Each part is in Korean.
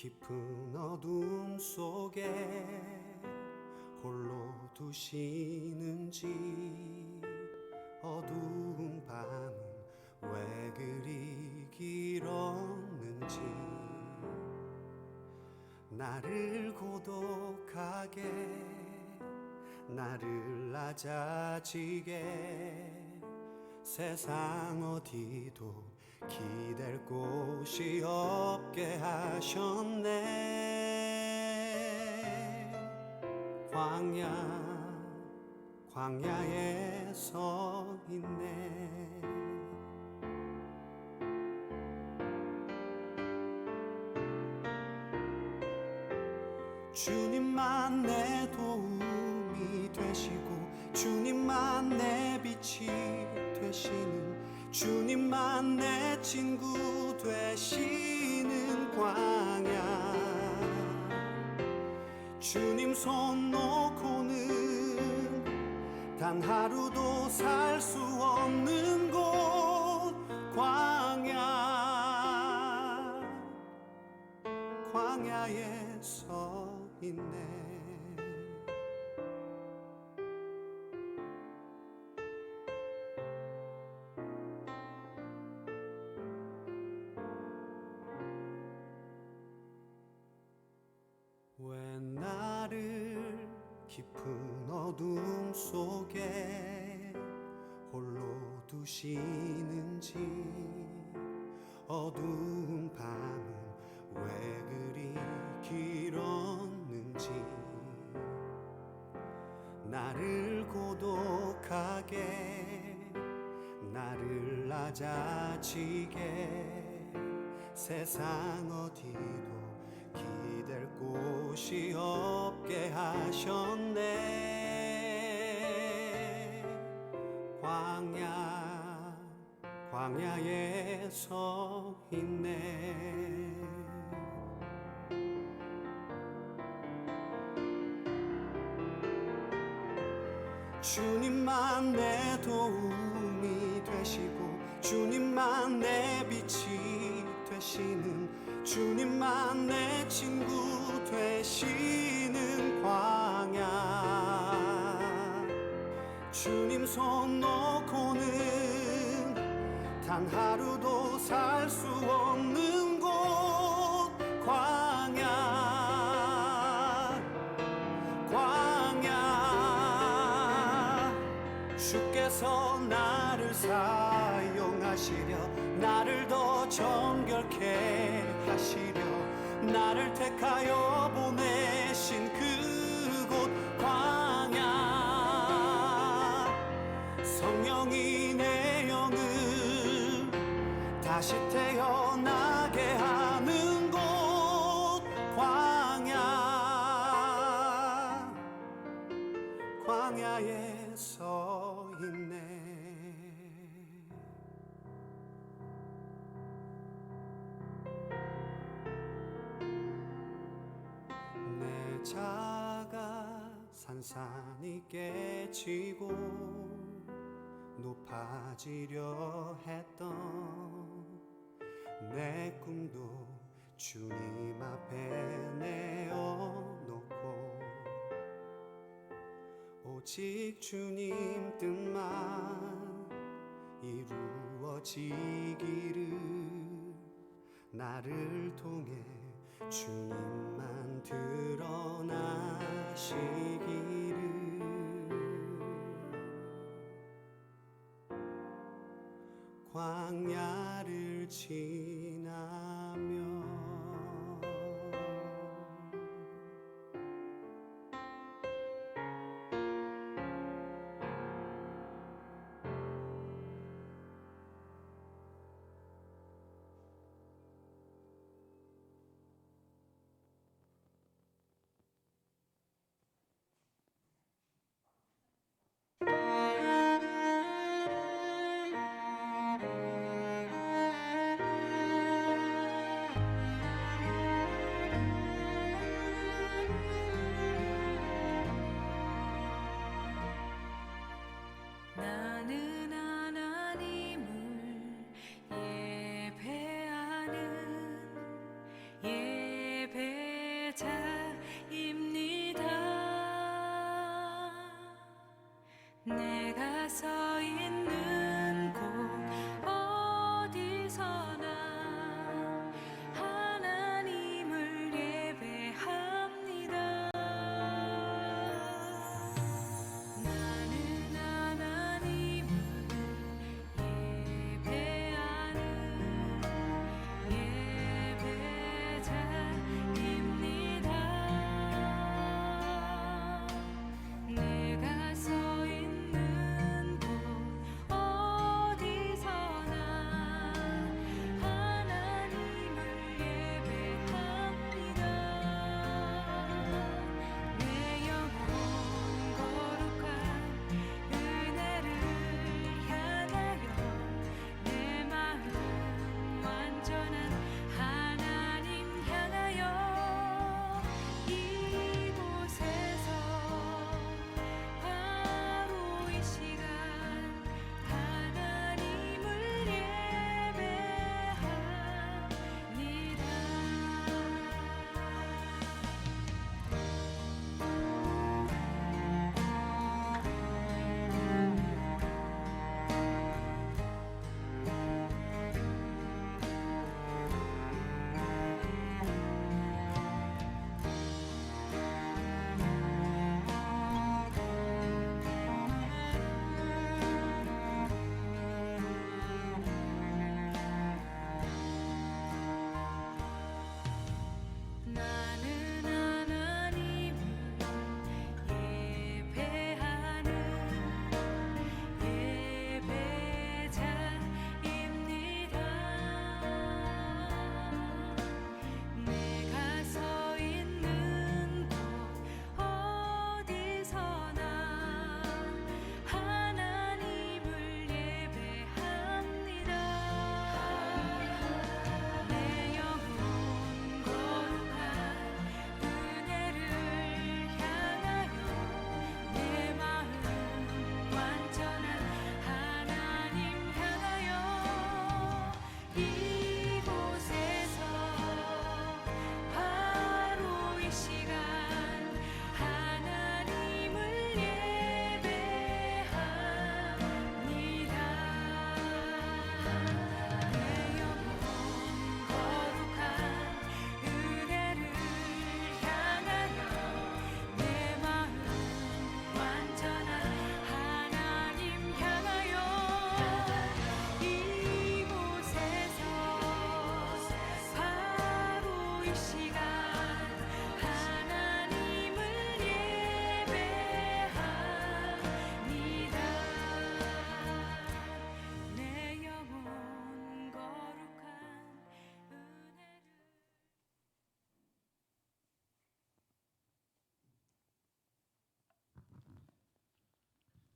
깊은 어둠 속에 홀로 두시는지, 어두운 밤은 왜 그리 길었는지, 나를 고독하게, 나를 낮아지게, 세상 어디도 기댈 곳이 없게 하셨네. 광야에 서 있네. 주님만 내 도움이 되시고, 주님만 내 빛이 되시는, 주님만 내 친구 되시는 광야. 주님 손 놓고는 단 하루도 살 수 없는 곳, 광야에 서 있네. 왜 나를 깊은 어둠 속에 홀로 두시는지, 어두운 밤은 왜 그리 길었는지, 나를 고독하게, 나를 낮아지게, 세상 어디도 기댈 곳이 없게 하셨네. 광야에 서 있네. 주님만 내 도움이 되시고, 주님만 내 빛이 되시는, 주님만 내 친구 되시는 광야. 주님 손 놓고는 단 하루도 살 수 없는 곳, 광야. 주께서 나를 사용하시려, 나를 더 정결케 하시려, 나를 택하여 보내신 그곳, 광야. 성령이 내 영을 다시 태어나게 하는 곳, 광야에 서 있네. 내 자가 산산이 깨지고 높아지려 했던 내 꿈도 주님 앞에 내어놓고, 오직 주님 뜻만 이루어지기를, 나를 통해 주님만 드러나시기를. 광야를 지나며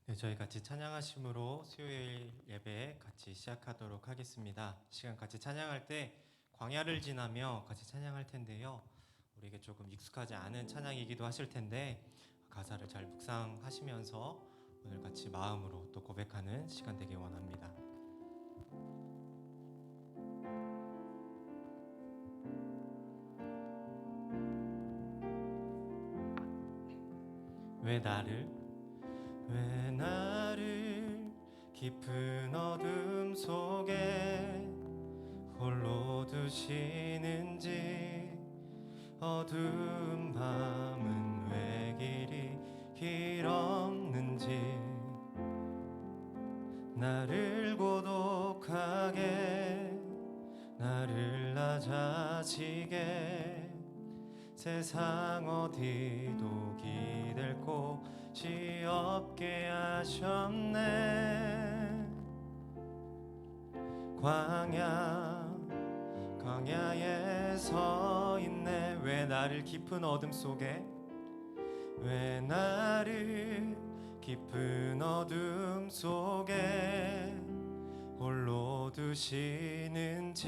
네, 저희 같이 찬양하심으로 수요일 예배 같이 시작하도록 하겠습니다. 시간 같이 찬양할 때 광야를 지나며 같이 찬양할 텐데요. 우리에게 조금 익숙하지 않은 찬양이기도 하실 텐데 가사를 잘 묵상하시면서 오늘 같이 마음으로 또 고백하는 시간 되길 원합니다. 왜 나를 깊은 어둠 속에 홀로 두시는지 어두운 밤은 왜 길이 길었는지 나를 고독하게 나를 낮아지게 세상 어디도 기댈 곳이 없게 하셨네. 광야에 서 있네. 왜 나를 깊은 어둠 속에 왜 나를 깊은 어둠 속에 홀로 두시는지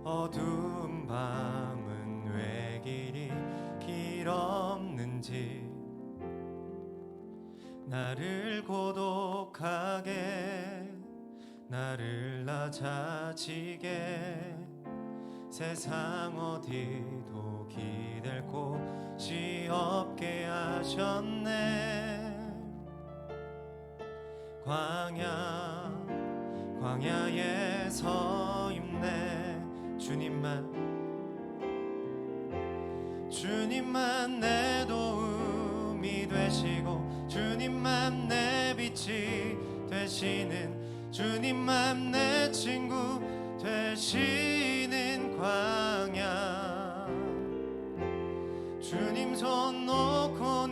어두운 밤은 왜 길이 길었는지 나를 고독하게 나를 낮아지게 세상 어디도 기댈 곳이 없게 하셨네. 광야에 서 있네. 주님만 내 도움이 되시고 주님만 내 빛이 되시는 주님만 내 친구 되시는 광야 주님 손 놓고는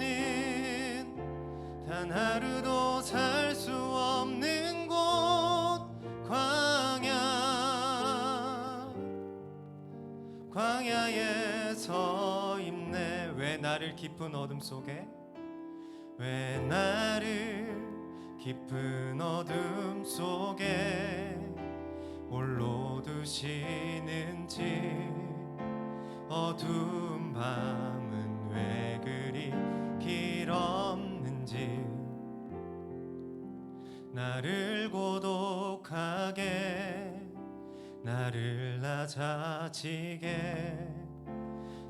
단 하루도 살 수 없는 곳 광야에 서 있네. 왜 나를 깊은 어둠 속에 왜 나를 깊은 어둠 속에 홀로 두시는지 어두운 밤은 왜 그리 길었는지 나를 고독하게 나를 낮아지게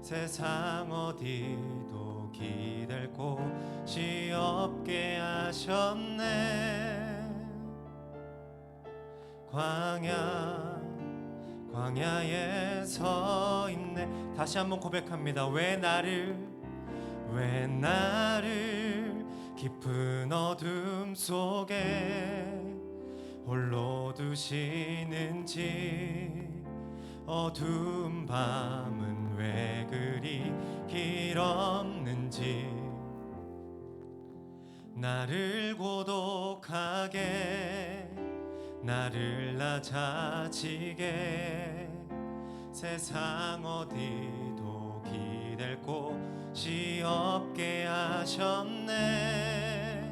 세상 어디도 기댈 곳이 없게 하셨네. 광야에 서 있네. 다시 한번 고백합니다. 왜 나를 깊은 어둠 속에 홀로 두시는지 어두운 밤은 왜 그리 길었는지 나를 고독하게 나를 낮아지게 세상 어디도 기댈 곳이 없게 하셨네. 사셨네.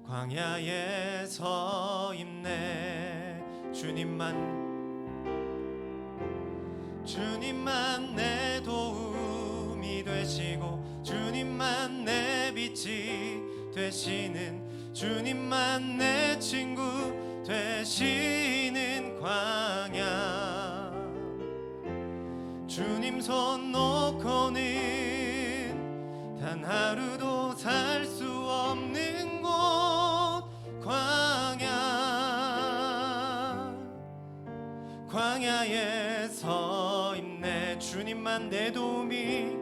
광야에 서 있네. 주님만 내 도움이 되시고, 주님만 내 빛이 되시는, 주님만 내 친구 되시는 광야. 주님 손 놓고는 단 하루도 살 수 없는 곳, 광야에 서 있네. 주님만 내 도움이,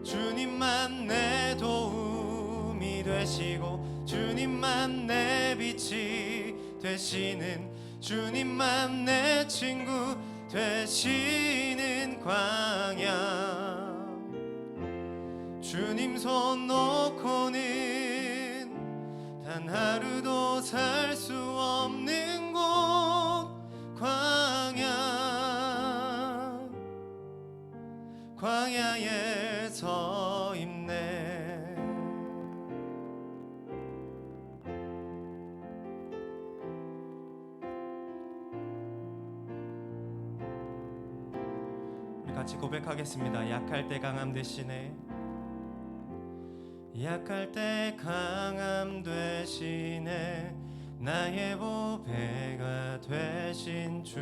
주님만 내 도움이 되시고, 주님만 내 빛이 되시는, 주님만 내 친구 되시는 광야. 주님 손 놓고는 단 하루도 살 수 없는 곳, 광야에 서 있네. 우리 같이 고백하겠습니다. 약할 때 강함 되시네. 약할 때 강함 되시네. 나의 보배가 되신 주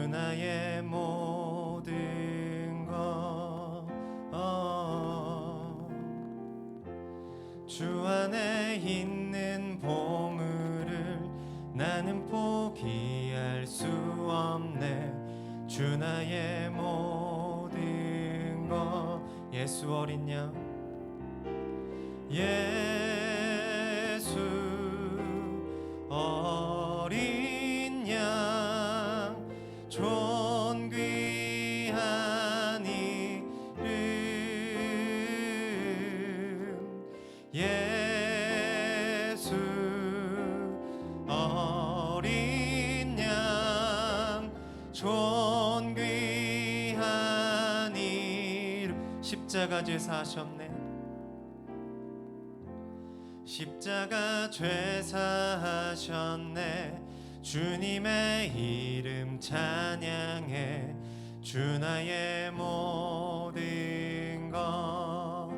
나의 모든 것. 주 안에 있는 보물을 나는 포기할 수 없네. 주 나의 모든 것. 예수 어린 양, 예수 어린 양, 존귀한 이름. 예수 어린 양, 존귀한 이름. 십자가 죄 사하셨네. 십자가 죄 사하셨네. 주님의 이름 찬양해. 주 나의 모든 것.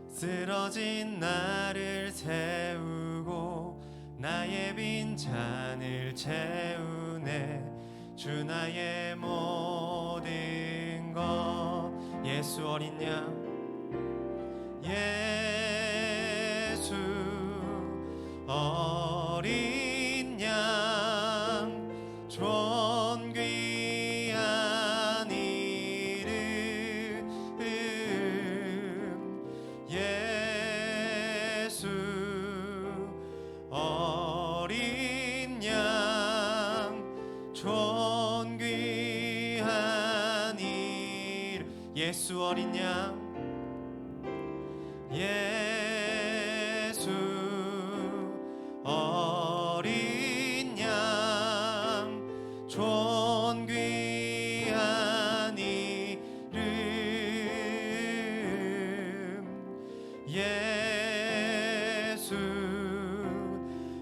쓰러진 나를 세우고 나의 빈 잔을 채우네. 주 나의 모든 것. 예수 어린 양, 예수 어린 양, 존귀한 이름. 예수 어린 양, 존귀한 이름. 예수 어린 양, 예수 어린 양, 존귀한 이름. 예수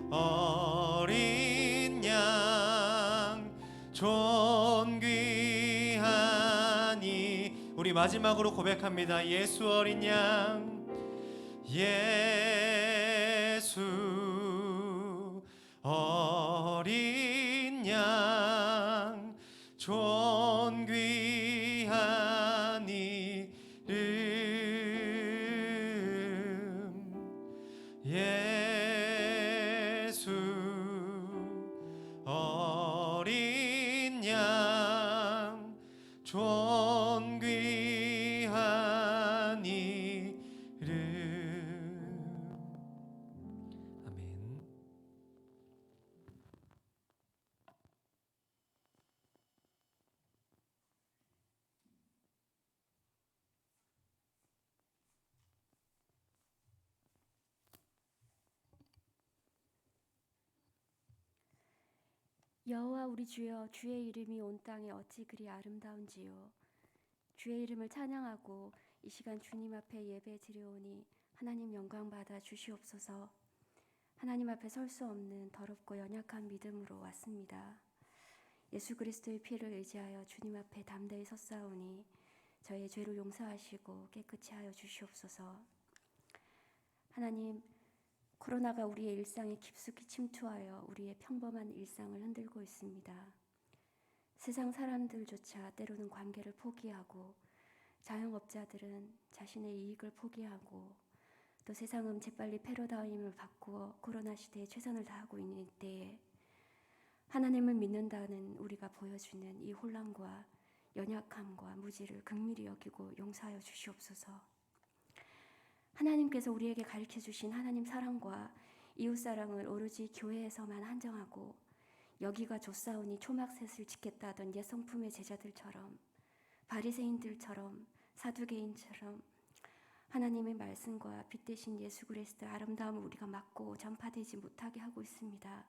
어린 양, 존귀한 이름. 우리 마지막으로 고백합니다. 예수 어린 양, 예수 어린 양, 존귀한 이름. 예수 어린 양, 존귀한 이름. 여호와 우리 주여, 주의 이름이 온 땅에 어찌 그리 아름다운지요. 주의 이름을 찬양하고 이 시간 주님 앞에 예배 드려오니 하나님 영광 받아 주시옵소서. 하나님 앞에 설 수 없는 더럽고 연약한 믿음으로 왔습니다. 예수 그리스도의 피를 의지하여 주님 앞에 담대히 섰사오니 저의 죄를 용서하시고 깨끗이 하여 주시옵소서. 하나님, 코로나가 우리의 일상에 깊숙이 침투하여 우리의 평범한 일상을 흔들고 있습니다. 세상 사람들조차 때로는 관계를 포기하고, 자영업자들은 자신의 이익을 포기하고, 또 세상은 재빨리 패러다임을 바꾸어 코로나 시대에 최선을 다하고 있는 때에 하나님을 믿는다는 우리가 보여주는 이 혼란과 연약함과 무지를 긍휼히 여기고 용서하여 주시옵소서. 하나님께서 우리에게 가르쳐 주신 하나님 사랑과 이웃 사랑을 오로지 교회에서만 한정하고 여기가 좋사오니 초막셋을 지켰다던 옛 성품의 제자들처럼, 바리새인들처럼, 사두개인처럼 하나님의 말씀과 빛 대신 예수 그리스도의 아름다움을 우리가 막고 전파되지 못하게 하고 있습니다.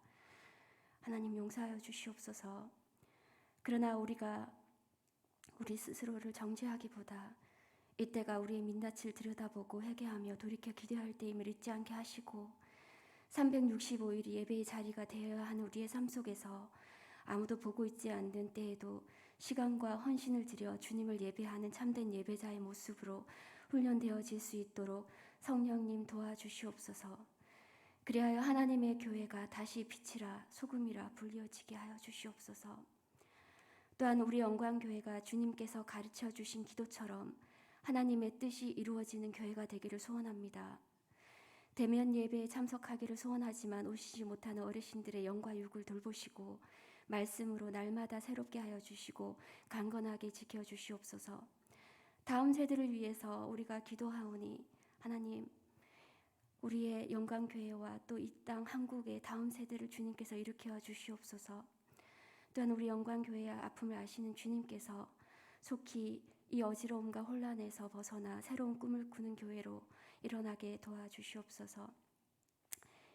하나님 용서하여 주시옵소서. 그러나 우리가 우리 스스로를 정죄하기보다 이때가 우리의 민낯을 들여다보고 회개하며 돌이켜 기도할 때임을 잊지 않게 하시고, 365일이 예배의 자리가 되어야 하는 우리의 삶 속에서 아무도 보고 있지 않는 때에도 시간과 헌신을 들여 주님을 예배하는 참된 예배자의 모습으로 훈련되어질 수 있도록 성령님 도와주시옵소서. 그리하여 하나님의 교회가 다시 빛이라 소금이라 불리어지게 하여 주시옵소서. 또한 우리 영광교회가 주님께서 가르쳐 주신 기도처럼 하나님의 뜻이 이루어지는 교회가 되기를 소원합니다. 대면 예배에 참석하기를 소원하지만 오시지 못하는 어르신들의 영과 육을 돌보시고 말씀으로 날마다 새롭게 하여 주시고 강건하게 지켜주시옵소서. 다음 세대를 위해서 우리가 기도하오니 하나님, 우리의 영광교회와 또 이 땅 한국의 다음 세대를 주님께서 일으켜 주시옵소서. 또한 우리 영광교회의 아픔을 아시는 주님께서 속히 이 어지러움과 혼란에서 벗어나 새로운 꿈을 꾸는 교회로 일어나게 도와주시옵소서.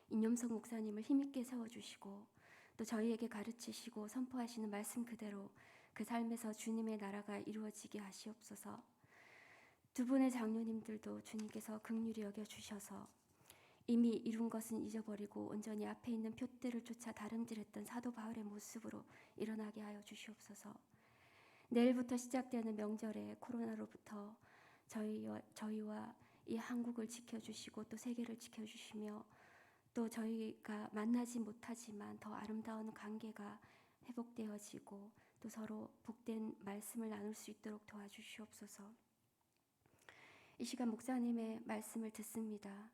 임념석 목사님을 힘있게 세워주시고 또 저희에게 가르치시고 선포하시는 말씀 그대로 그 삶에서 주님의 나라가 이루어지게 하시옵소서. 두 분의 장로님들도 주님께서 긍휼히 여겨주셔서 이미 이룬 것은 잊어버리고 온전히 앞에 있는 표대를 쫓아 다름질했던 사도 바울의 모습으로 일어나게 하여 주시옵소서. 내일부터 시작되는 명절에 코로나로부터 저희와 이 한국을 지켜주시고 또 세계를 지켜주시며 또 저희가 만나지 못하지만 더 아름다운 관계가 회복되어지고 또 서로 복된 말씀을 나눌 수 있도록 도와주시옵소서. 이 시간 목사님의 말씀을 듣습니다.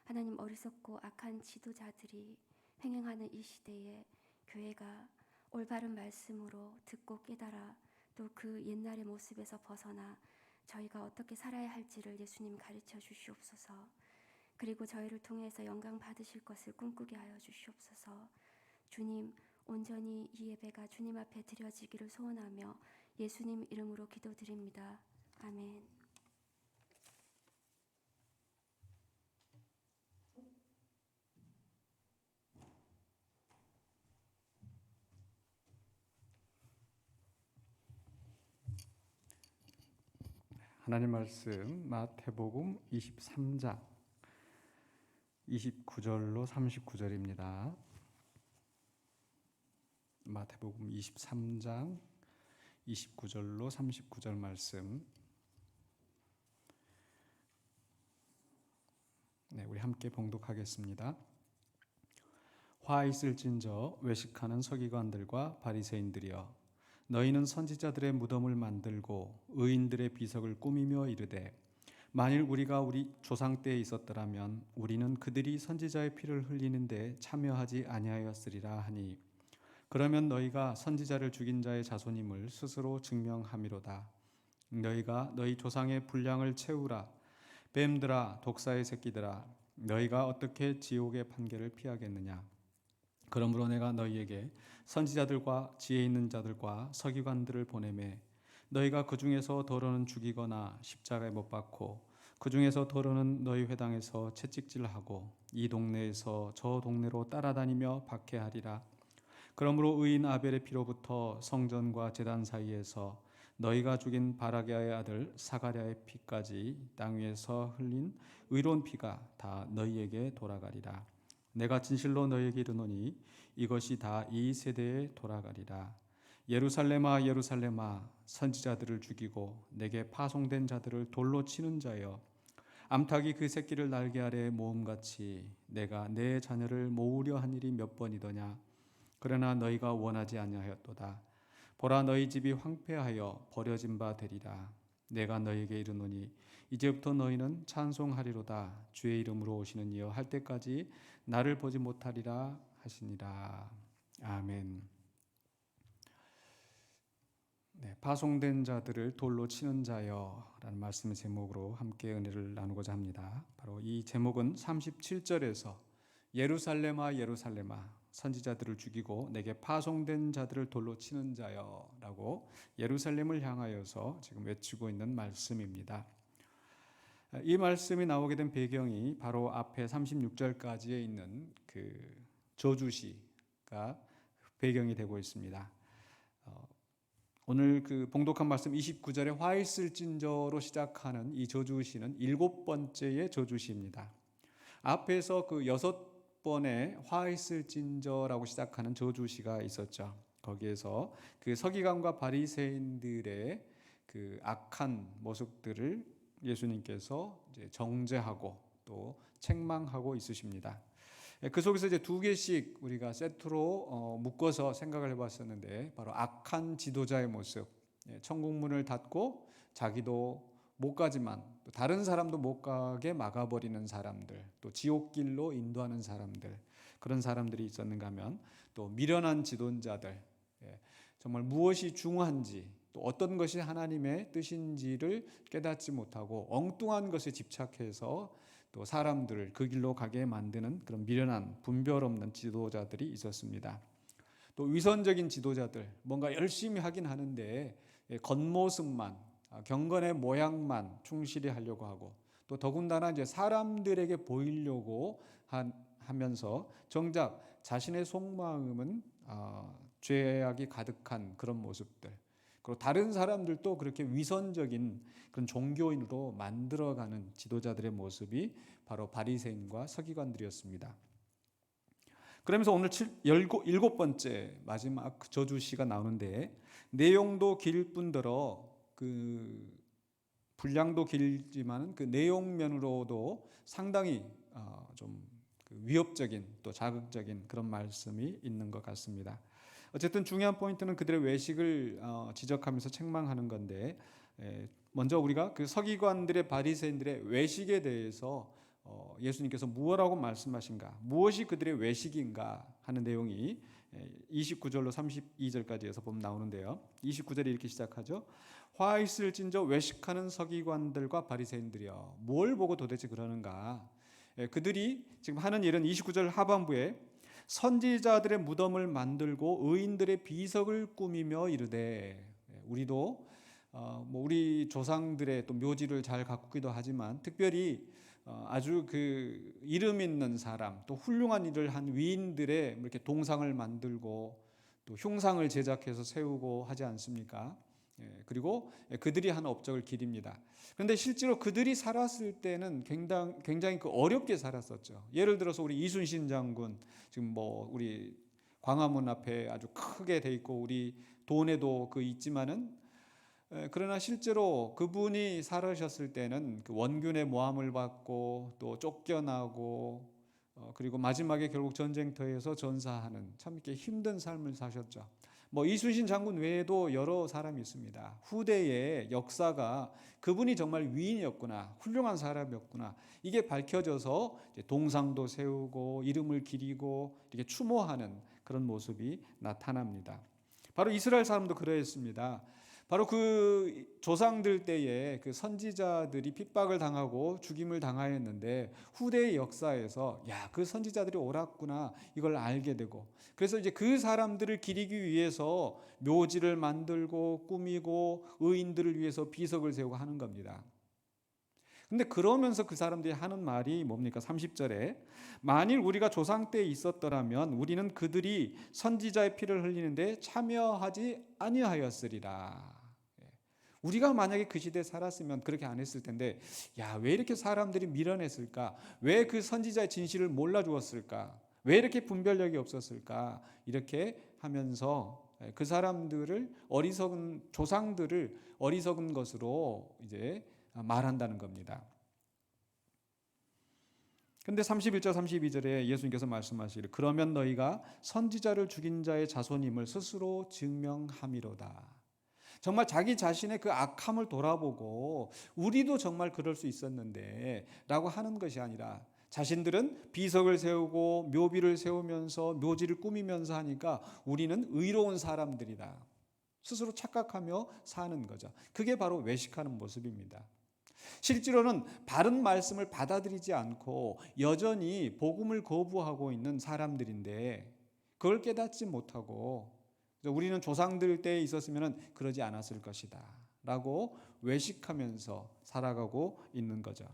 하나님, 어리석고 악한 지도자들이 횡행하는 이 시대에 교회가 올바른 말씀으로 듣고 깨달아 또 그 옛날의 모습에서 벗어나 저희가 어떻게 살아야 할지를 예수님 가르쳐 주시옵소서. 그리고 저희를 통해서 영광 받으실 것을 꿈꾸게 하여 주시옵소서. 주님, 온전히 이 예배가 주님 앞에 드려지기를 소원하며 예수님 이름으로 기도드립니다. 아멘. 하나님 말씀 마태복음 23장 29절로 39절입니다. 마태복음 23장 29절로 39절 말씀. 네, 우리 함께 봉독하겠습니다. 화 있을진저 외식하는 서기관들과 바리새인들이여, 너희는 선지자들의 무덤을 만들고 의인들의 비석을 꾸미며 이르되, 만일 우리가 우리 조상 때에 있었더라면 우리는 그들이 선지자의 피를 흘리는데 참여하지 아니하였으리라 하니, 그러면 너희가 선지자를 죽인 자의 자손임을 스스로 증명함이로다. 너희가 너희 조상의 분량을 채우라. 뱀들아, 독사의 새끼들아, 너희가 어떻게 지옥의 판결을 피하겠느냐. 그러므로 내가 너희에게 선지자들과 지혜 있는 자들과 서기관들을 보내매, 너희가 그 중에서 더러는 죽이거나 십자가에 못 박고 그 중에서 더러는 너희 회당에서 채찍질하고 이 동네에서 저 동네로 따라다니며 박해하리라. 그러므로 의인 아벨의 피로부터 성전과 제단 사이에서 너희가 죽인 바라게아의 아들 사가랴의 피까지 땅 위에서 흘린 의로운 피가 다 너희에게 돌아가리라. 내가 진실로 너희에게 이르노니 이것이 다 이 세대에 돌아가리라. 예루살렘아 예루살렘아 선지자들을 죽이고 내게 파송된 자들을 돌로 치는 자여, 암탉이 그 새끼를 날개 아래에 모음같이 내가 내 자녀를 모으려 한 일이 몇 번이더냐. 그러나 너희가 원하지 아니하였도다. 보라, 너희 집이 황폐하여 버려진 바 되리라. 내가 너희에게 이르노니 이제부터 너희는 찬송하리로다. 주의 이름으로 오시는 이여 할 때까지 나를 보지 못하리라 하시니라. 아멘. 네, 파송된 자들을 돌로 치는 자여라는 말씀의 제목으로 함께 은혜를 나누고자 합니다. 바로 이 제목은 37절에서 예루살렘아 예루살렘아 선지자들을 죽이고 내게 파송된 자들을 돌로 치는 자여라고 예루살렘을 향하여서 지금 외치고 있는 말씀입니다. 이 말씀이 나오게 된 배경이 바로 앞에 36절까지에 있는 그 저주시가 배경이 되고 있습니다. 오늘 그 봉독한 말씀 29절에 화 있을진저로 시작하는 이 저주시는 7번째의 저주시입니다. 앞에서 그 6번의 화 있을진저라고 시작하는 저주시가 있었죠. 거기에서 그 서기관과 바리새인들의 그 악한 모습들을 예수님께서 이제 정죄하고 또 책망하고 있으십니다. 그 속에서 이제 두 개씩 우리가 세트로 묶어서 생각을 해봤었는데, 바로 악한 지도자의 모습, 천국문을 닫고 자기도 못 가지만 또 다른 사람도 못 가게 막아버리는 사람들, 또 지옥길로 인도하는 사람들, 그런 사람들이 있었는가 하면 또 미련한 지도자들, 정말 무엇이 중요한지 또 어떤 것이 하나님의 뜻인지를 깨닫지 못하고 엉뚱한 것에 집착해서 또 사람들을 그 길로 가게 만드는 그런 미련한 분별 없는 지도자들이 있었습니다. 또 위선적인 지도자들, 뭔가 열심히 하긴 하는데 겉모습만, 경건의 모양만 충실히 하려고 하고, 또 더군다나 이제 사람들에게 보이려고 하면서 정작 자신의 속마음은 죄악이 가득한 그런 모습들, 그리고 다른 사람들도 그렇게 위선적인 그런 종교인으로 만들어가는 지도자들의 모습이 바로 바리새인과 서기관들이었습니다. 그러면서 오늘 7번째 마지막 저주시가 나오는데, 내용도 길 뿐더러 그 분량도 길지만 그 내용면으로도 상당히 좀 위협적인 또 자극적인 그런 말씀이 있는 것 같습니다. 어쨌든 중요한 포인트는 그들의 외식을 지적하면서 책망하는 건데, 먼저 우리가 그 서기관들의 바리새인들의 외식에 대해서 예수님께서 무엇라고 말씀하신가, 무엇이 그들의 외식인가 하는 내용이 29절로 32절까지에서 보면 나오는데요. 29절에 이렇게 시작하죠. 화 있을진저 외식하는 서기관들과 바리새인들이여, 뭘 보고 도대체 그러는가. 그들이 지금 하는 일은 29절 하반부에 선지자들의 무덤을 만들고 의인들의 비석을 꾸미며 이르되, 우리도 우리 조상들의 또 묘지를 잘 가꾸기도 하지만 특별히 아주 그 이름 있는 사람, 또 훌륭한 일을 한 위인들의 이렇게 동상을 만들고 또 흉상을 제작해서 세우고 하지 않습니까? 그리고 그들이 한 업적을 기립니다. 그런데 실제로 그들이 살았을 때는 굉장히 그 어렵게 살았었죠. 예를 들어서 우리 이순신 장군, 지금 우리 광화문 앞에 아주 크게 돼 있고 우리 돈에도 그 있지만은, 그러나 실제로 그분이 살으셨을 때는 그 원균의 모함을 받고 또 쫓겨나고 그리고 마지막에 결국 전쟁터에서 전사하는 참 이렇게 힘든 삶을 사셨죠. 이순신 장군 외에도 여러 사람이 있습니다. 후대의 역사가 그분이 정말 위인이었구나, 훌륭한 사람이었구나, 이게 밝혀져서 동상도 세우고 이름을 기리고 이렇게 추모하는 그런 모습이 나타납니다. 바로 이스라엘 사람도 그러했습니다. 바로 그 조상들 때에 그 선지자들이 핍박을 당하고 죽임을 당하였는데, 후대의 역사에서 그 선지자들이 옳았구나 이걸 알게 되고, 그래서 이제 그 사람들을 기리기 위해서 묘지를 만들고 꾸미고 의인들을 위해서 비석을 세우고 하는 겁니다. 근데 그러면서 그 사람들이 하는 말이 뭡니까? 30절에 만일 우리가 조상 때에 있었더라면 우리는 그들이 선지자의 피를 흘리는데 참여하지 아니하였으리라. 우리가 만약에 그 시대에 살았으면 그렇게 안 했을 텐데, 야, 왜 이렇게 사람들이 밀어냈을까? 왜 그 선지자의 진실을 몰라주었을까? 왜 이렇게 분별력이 없었을까? 이렇게 하면서 그 사람들을 어리석은 조상들을 어리석은 것으로 이제 말한다는 겁니다. 근데 31절 32절에 예수님께서 말씀하시기를 그러면 너희가 선지자를 죽인 자의 자손임을 스스로 증명함이로다. 정말 자기 자신의 그 악함을 돌아보고 우리도 정말 그럴 수 있었는데 라고 하는 것이 아니라 자신들은 비석을 세우고 묘비를 세우면서 묘지를 꾸미면서 하니까 우리는 의로운 사람들이다. 스스로 착각하며 사는 거죠. 그게 바로 외식하는 모습입니다. 실제로는 바른 말씀을 받아들이지 않고 여전히 복음을 거부하고 있는 사람들인데 그걸 깨닫지 못하고 우리는 조상들 때에 있었으면 그러지 않았을 것이다 라고 외식하면서 살아가고 있는 거죠.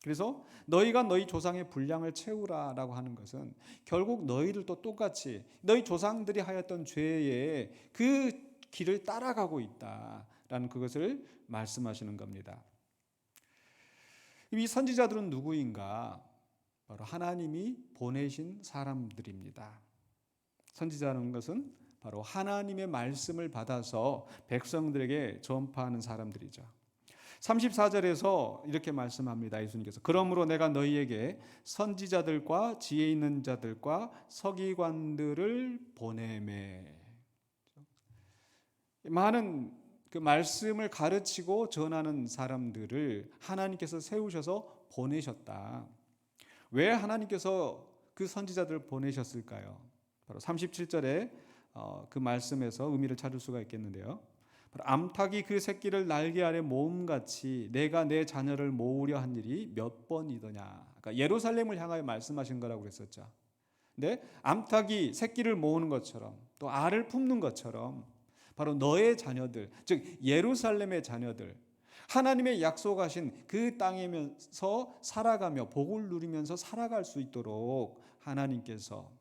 그래서 너희가 너희 조상의 분량을 채우라 라고 하는 것은 결국 너희들도 똑같이 너희 조상들이 하였던 죄의 그 길을 따라가고 있다라는 그것을 말씀하시는 겁니다. 이 선지자들은 누구인가? 바로 하나님이 보내신 사람들입니다. 선지자라는 것은 바로 하나님의 말씀을 받아서 백성들에게 전파하는 사람들이죠. 34절에서 이렇게 말씀합니다. 예수님께서 그러므로 내가 너희에게 선지자들과 지혜 있는 자들과 서기관들을 보내매. 많은 그 말씀을 가르치고 전하는 사람들을 하나님께서 세우셔서 보내셨다. 왜 하나님께서 그 선지자들을 보내셨을까요? 바로 37절에 그 말씀에서 의미를 찾을 수가 있겠는데요. 암탉이 그 새끼를 날개 아래 모음같이 내가 내 자녀를 모으려 한 일이 몇 번이더냐. 그러니까 예루살렘을 향하여 말씀하신 거라고 그랬었죠. 근데 암탉이 새끼를 모으는 것처럼 또 알을 품는 것처럼 바로 너의 자녀들, 즉 예루살렘의 자녀들, 하나님의 약속하신 그 땅이면서 살아가며 복을 누리면서 살아갈 수 있도록 하나님께서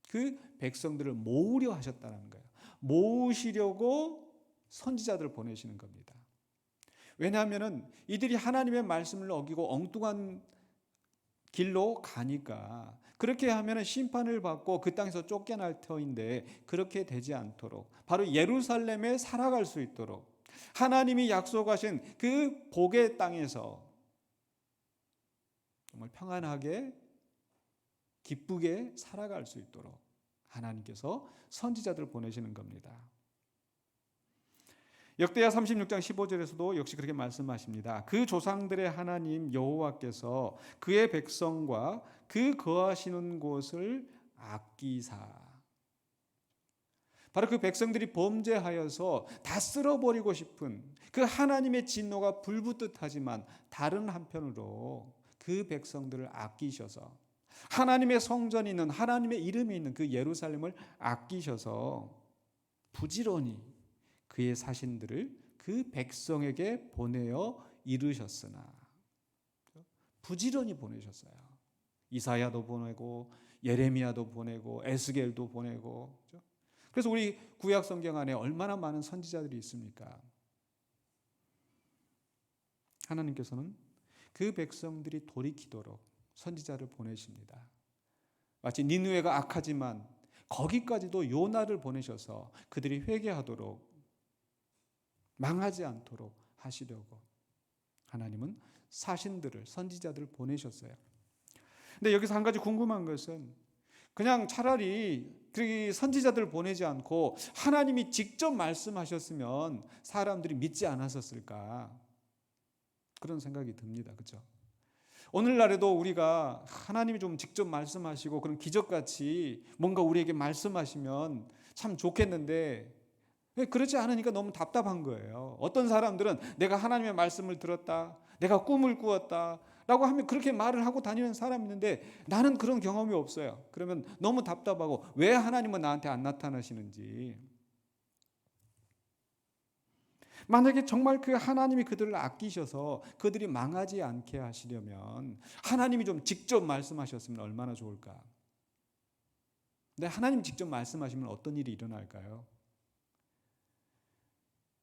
그 백성들을 모으려 하셨다는 거예요. 모으시려고 선지자들을 보내시는 겁니다. 왜냐하면 이들이 하나님의 말씀을 어기고 엉뚱한 길로 가니까 그렇게 하면 심판을 받고 그 땅에서 쫓겨날 터인데 그렇게 되지 않도록 바로 예루살렘에 살아갈 수 있도록 하나님이 약속하신 그 복의 땅에서 정말 평안하게 기쁘게 살아갈 수 있도록 하나님께서 선지자들을 보내시는 겁니다. 역대하 36장 15절에서도 역시 그렇게 말씀하십니다. 그 조상들의 하나님 여호와께서 그의 백성과 그 거하시는 곳을 아끼사. 바로 그 백성들이 범죄하여서 다 쓸어버리고 싶은 그 하나님의 진노가 불붙듯 하지만 다른 한편으로 그 백성들을 아끼셔서 하나님의 성전이 있는 하나님의 이름이 있는 그 예루살렘을 아끼셔서 부지런히 그의 사신들을 그 백성에게 보내어 이르셨으나 부지런히 보내셨어요. 이사야도 보내고 예레미야도 보내고 에스겔도 보내고. 그래서 우리 구약 성경 안에 얼마나 많은 선지자들이 있습니까? 하나님께서는 그 백성들이 돌이키도록 선지자를 보내십니다. 마치 니느웨가 악하지만 거기까지도 요나를 보내셔서 그들이 회개하도록 망하지 않도록 하시려고 하나님은 사신들을 선지자들을 보내셨어요. 근데 여기서 한 가지 궁금한 것은 그냥 차라리 그 선지자들을 보내지 않고 하나님이 직접 말씀하셨으면 사람들이 믿지 않았었을까 그런 생각이 듭니다. 그렇죠? 오늘날에도 우리가 하나님이 좀 직접 말씀하시고 그런 기적같이 뭔가 우리에게 말씀하시면 참 좋겠는데 그렇지 않으니까 너무 답답한 거예요. 어떤 사람들은 내가 하나님의 말씀을 들었다, 내가 꿈을 꾸었다 라고 하면 그렇게 말을 하고 다니는 사람이 있는데 나는 그런 경험이 없어요. 그러면 너무 답답하고 왜 하나님은 나한테 안 나타나시는지. 만약에 정말 그 하나님이 그들을 아끼셔서 그들이 망하지 않게 하시려면 하나님이 좀 직접 말씀하셨으면 얼마나 좋을까. 근데 하나님 직접 말씀하시면 어떤 일이 일어날까요?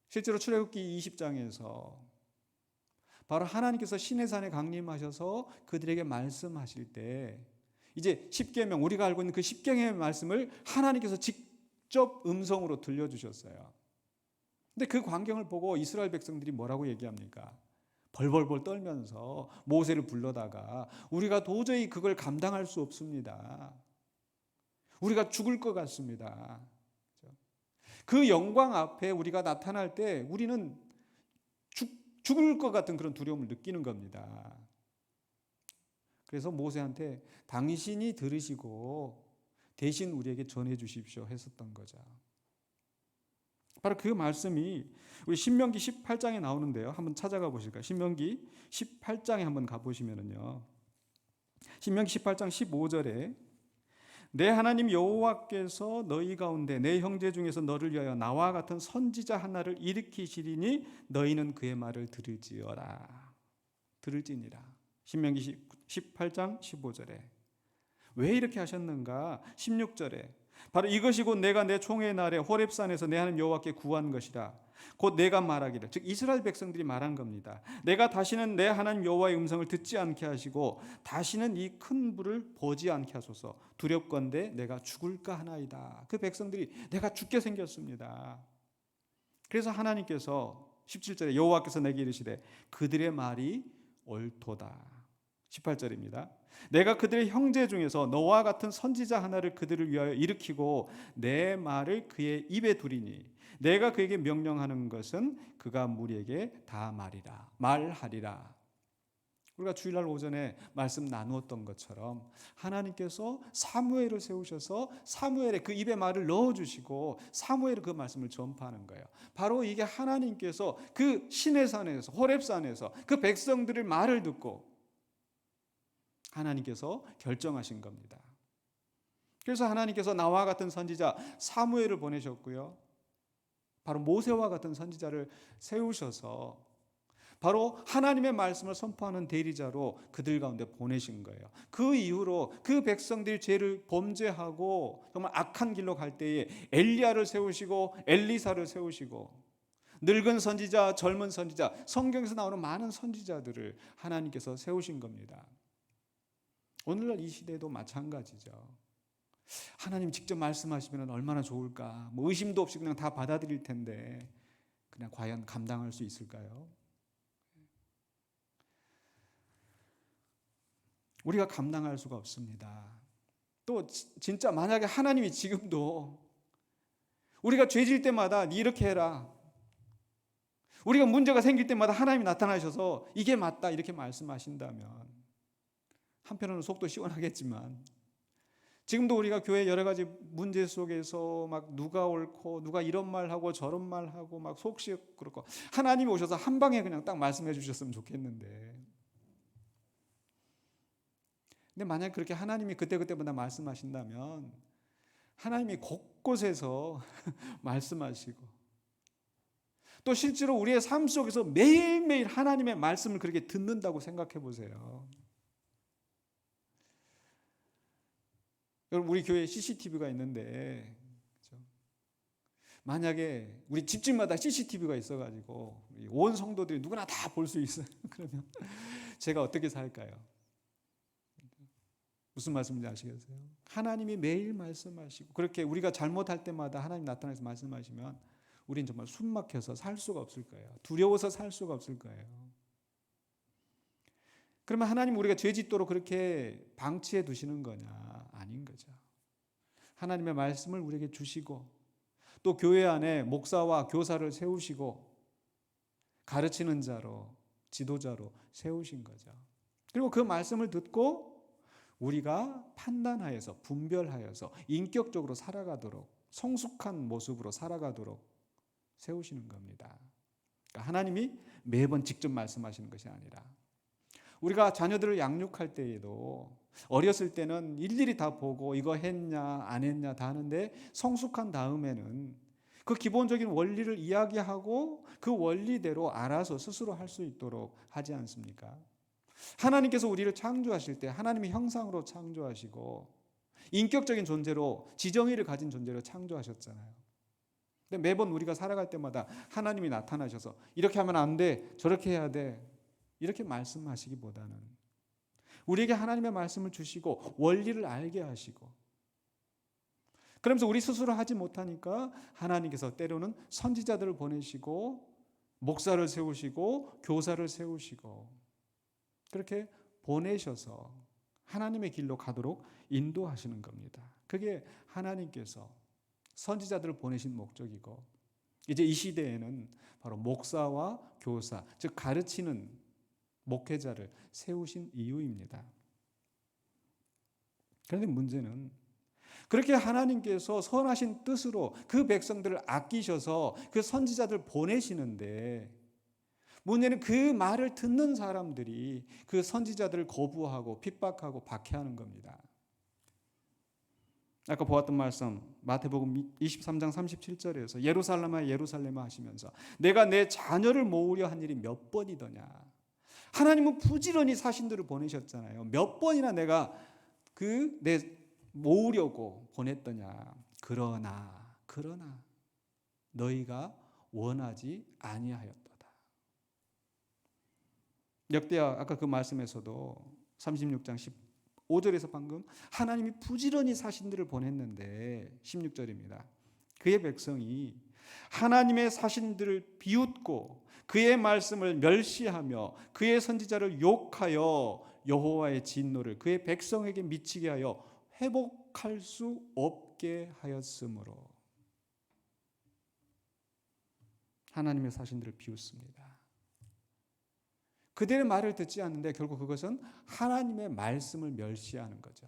실제로 출애굽기 20장에서 바로 하나님께서 시내산에 강림하셔서 그들에게 말씀하실 때 이제 십계명, 우리가 알고 있는 그 십계명의 말씀을 하나님께서 직접 음성으로 들려주셨어요. 근데 그 광경을 보고 이스라엘 백성들이 뭐라고 얘기합니까? 벌벌벌 떨면서 모세를 불러다가 우리가 도저히 그걸 감당할 수 없습니다. 우리가 죽을 것 같습니다. 그 영광 앞에 우리가 나타날 때 우리는 죽을 것 같은 그런 두려움을 느끼는 겁니다. 그래서 모세한테 당신이 들으시고 대신 우리에게 전해 주십시오 했었던 거죠. 바로 그 말씀이 우리 신명기 18장에 나오는데요. 한번 찾아가 보실까요? 신명기 18장에 한번 가보시면은요. 신명기 18장 15절에 내 하나님 여호와께서 너희 가운데 내 형제 중에서 너를 위하여 나와 같은 선지자 하나를 일으키시리니 너희는 그의 말을 들을지어라. 들을지니라. 신명기 18장 15절에 왜 이렇게 하셨는가? 16절에 바로 이것이 곧 내가 내 총회 날에 호렙산에서 내 하나님 여호와께 구한 것이라. 곧 내가 말하기를, 즉 이스라엘 백성들이 말한 겁니다. 내가 다시는 내 하나님 여호와의 음성을 듣지 않게 하시고 다시는 이 큰 불을 보지 않게 하소서. 두렵건대 내가 죽을까 하나이다. 그 백성들이 내가 죽게 생겼습니다. 그래서 하나님께서 17절에 여호와께서 내게 이르시되 그들의 말이 옳도다. 18절입니다. 내가 그들의 형제 중에서 너와 같은 선지자 하나를 그들을 위하여 일으키고 내 말을 그의 입에 두리니 내가 그에게 명령하는 것은 그가 무리에게 다 말하리라. 우리가 주일날 오전에 말씀 나누었던 것처럼 하나님께서 사무엘을 세우셔서 사무엘의 그 입에 말을 넣어주시고 사무엘이 그 말씀을 전파하는 거예요. 바로 이게 하나님께서 그 시내산에서 호렙산에서 그 백성들의 말을 듣고 하나님께서 결정하신 겁니다. 그래서 하나님께서 나와 같은 선지자 사무엘을 보내셨고요. 바로 모세와 같은 선지자를 세우셔서 바로 하나님의 말씀을 선포하는 대리자로 그들 가운데 보내신 거예요. 그 이후로 그 백성들이 죄를 범죄하고 정말 악한 길로 갈 때에 엘리야를 세우시고 엘리사를 세우시고 늙은 선지자, 젊은 선지자, 성경에서 나오는 많은 선지자들을 하나님께서 세우신 겁니다. 오늘날 이 시대도 마찬가지죠. 하나님 직접 말씀하시면 얼마나 좋을까. 뭐 의심도 없이 그냥 다 받아들일 텐데 그냥 과연 감당할 수 있을까요? 우리가 감당할 수가 없습니다. 또 진짜 만약에 하나님이 지금도 우리가 죄질 때마다 네 이렇게 해라. 우리가 문제가 생길 때마다 하나님이 나타나셔서 이게 맞다 이렇게 말씀하신다면 한편으로는 속도 시원하겠지만 지금도 우리가 교회 여러 가지 문제 속에서 막 누가 옳고 누가 이런 말하고 저런 말하고 막 속시 그렇고 하나님이 오셔서 한 방에 그냥 딱 말씀해 주셨으면 좋겠는데 근데 만약 그렇게 하나님이 그때그때마다 말씀하신다면 하나님이 곳곳에서 말씀하시고 또 실제로 우리의 삶 속에서 매일매일 하나님의 말씀을 그렇게 듣는다고 생각해 보세요. 여러분 우리 교회에 CCTV가 있는데 그렇죠? 만약에 우리 집집마다 CCTV가 있어가지고 온 성도들이 누구나 다 볼 수 있어요. 그러면 제가 어떻게 살까요? 무슨 말씀인지 아시겠어요? 하나님이 매일 말씀하시고 그렇게 우리가 잘못할 때마다 하나님 나타나서 말씀하시면 우리는 정말 숨 막혀서 살 수가 없을 거예요. 두려워서 살 수가 없을 거예요. 그러면 하나님 우리가 죄 짓도록 그렇게 방치해 두시는 거냐? 아닌 거죠. 하나님의 말씀을 우리에게 주시고 또 교회 안에 목사와 교사를 세우시고 가르치는 자로 지도자로 세우신 거죠. 그리고 그 말씀을 듣고 우리가 판단하여서 분별하여서 인격적으로 살아가도록 성숙한 모습으로 살아가도록 세우시는 겁니다. 그러니까 하나님이 매번 직접 말씀하시는 것이 아니라 우리가 자녀들을 양육할 때에도 어렸을 때는 일일이 다 보고 이거 했냐 안 했냐 다 하는데 성숙한 다음에는 그 기본적인 원리를 이야기하고 그 원리대로 알아서 스스로 할 수 있도록 하지 않습니까? 하나님께서 우리를 창조하실 때 하나님의 형상으로 창조하시고 인격적인 존재로 지정의를 가진 존재로 창조하셨잖아요. 근데 매번 우리가 살아갈 때마다 하나님이 나타나셔서 이렇게 하면 안 돼, 저렇게 해야 돼, 이렇게 말씀하시기보다는 우리에게 하나님의 말씀을 주시고 원리를 알게 하시고, 그러면서 우리 스스로 하지 못하니까 하나님께서 때로는 선지자들을 보내시고 목사를 세우시고 교사를 세우시고 그렇게 보내셔서 하나님의 길로 가도록 인도하시는 겁니다. 그게 하나님께서 선지자들을 보내신 목적이고, 이제 이 시대에는 바로 목사와 교사, 즉 가르치는 목회자를 세우신 이유입니다. 그런데 문제는 그렇게 하나님께서 선하신 뜻으로 그 백성들을 아끼셔서 그 선지자들 보내시는데, 문제는 그 말을 듣는 사람들이 그 선지자들을 거부하고 핍박하고 박해하는 겁니다. 아까 보았던 말씀 마태복음 23장 37절에서 예루살렘아 예루살렘아 하시면서 내가 내 자녀를 모으려 한 일이 몇 번이더냐. 하나님은 부지런히 사신들을 보내셨잖아요. 몇 번이나 내가 내 모으려고 보냈더냐. 그러나 너희가 원하지 아니하였도다. 역대하 아까 그 말씀에서도 36장 15절에서 방금 하나님이 부지런히 사신들을 보냈는데 16절입니다. 그의 백성이 하나님의 사신들을 비웃고 그의 말씀을 멸시하며 그의 선지자를 욕하여 여호와의 진노를 그의 백성에게 미치게 하여 회복할 수 없게 하였으므로 하나님의 사신들을 비웃습니다. 그들의 말을 듣지 않는데 결국 그것은 하나님의 말씀을 멸시하는 거죠.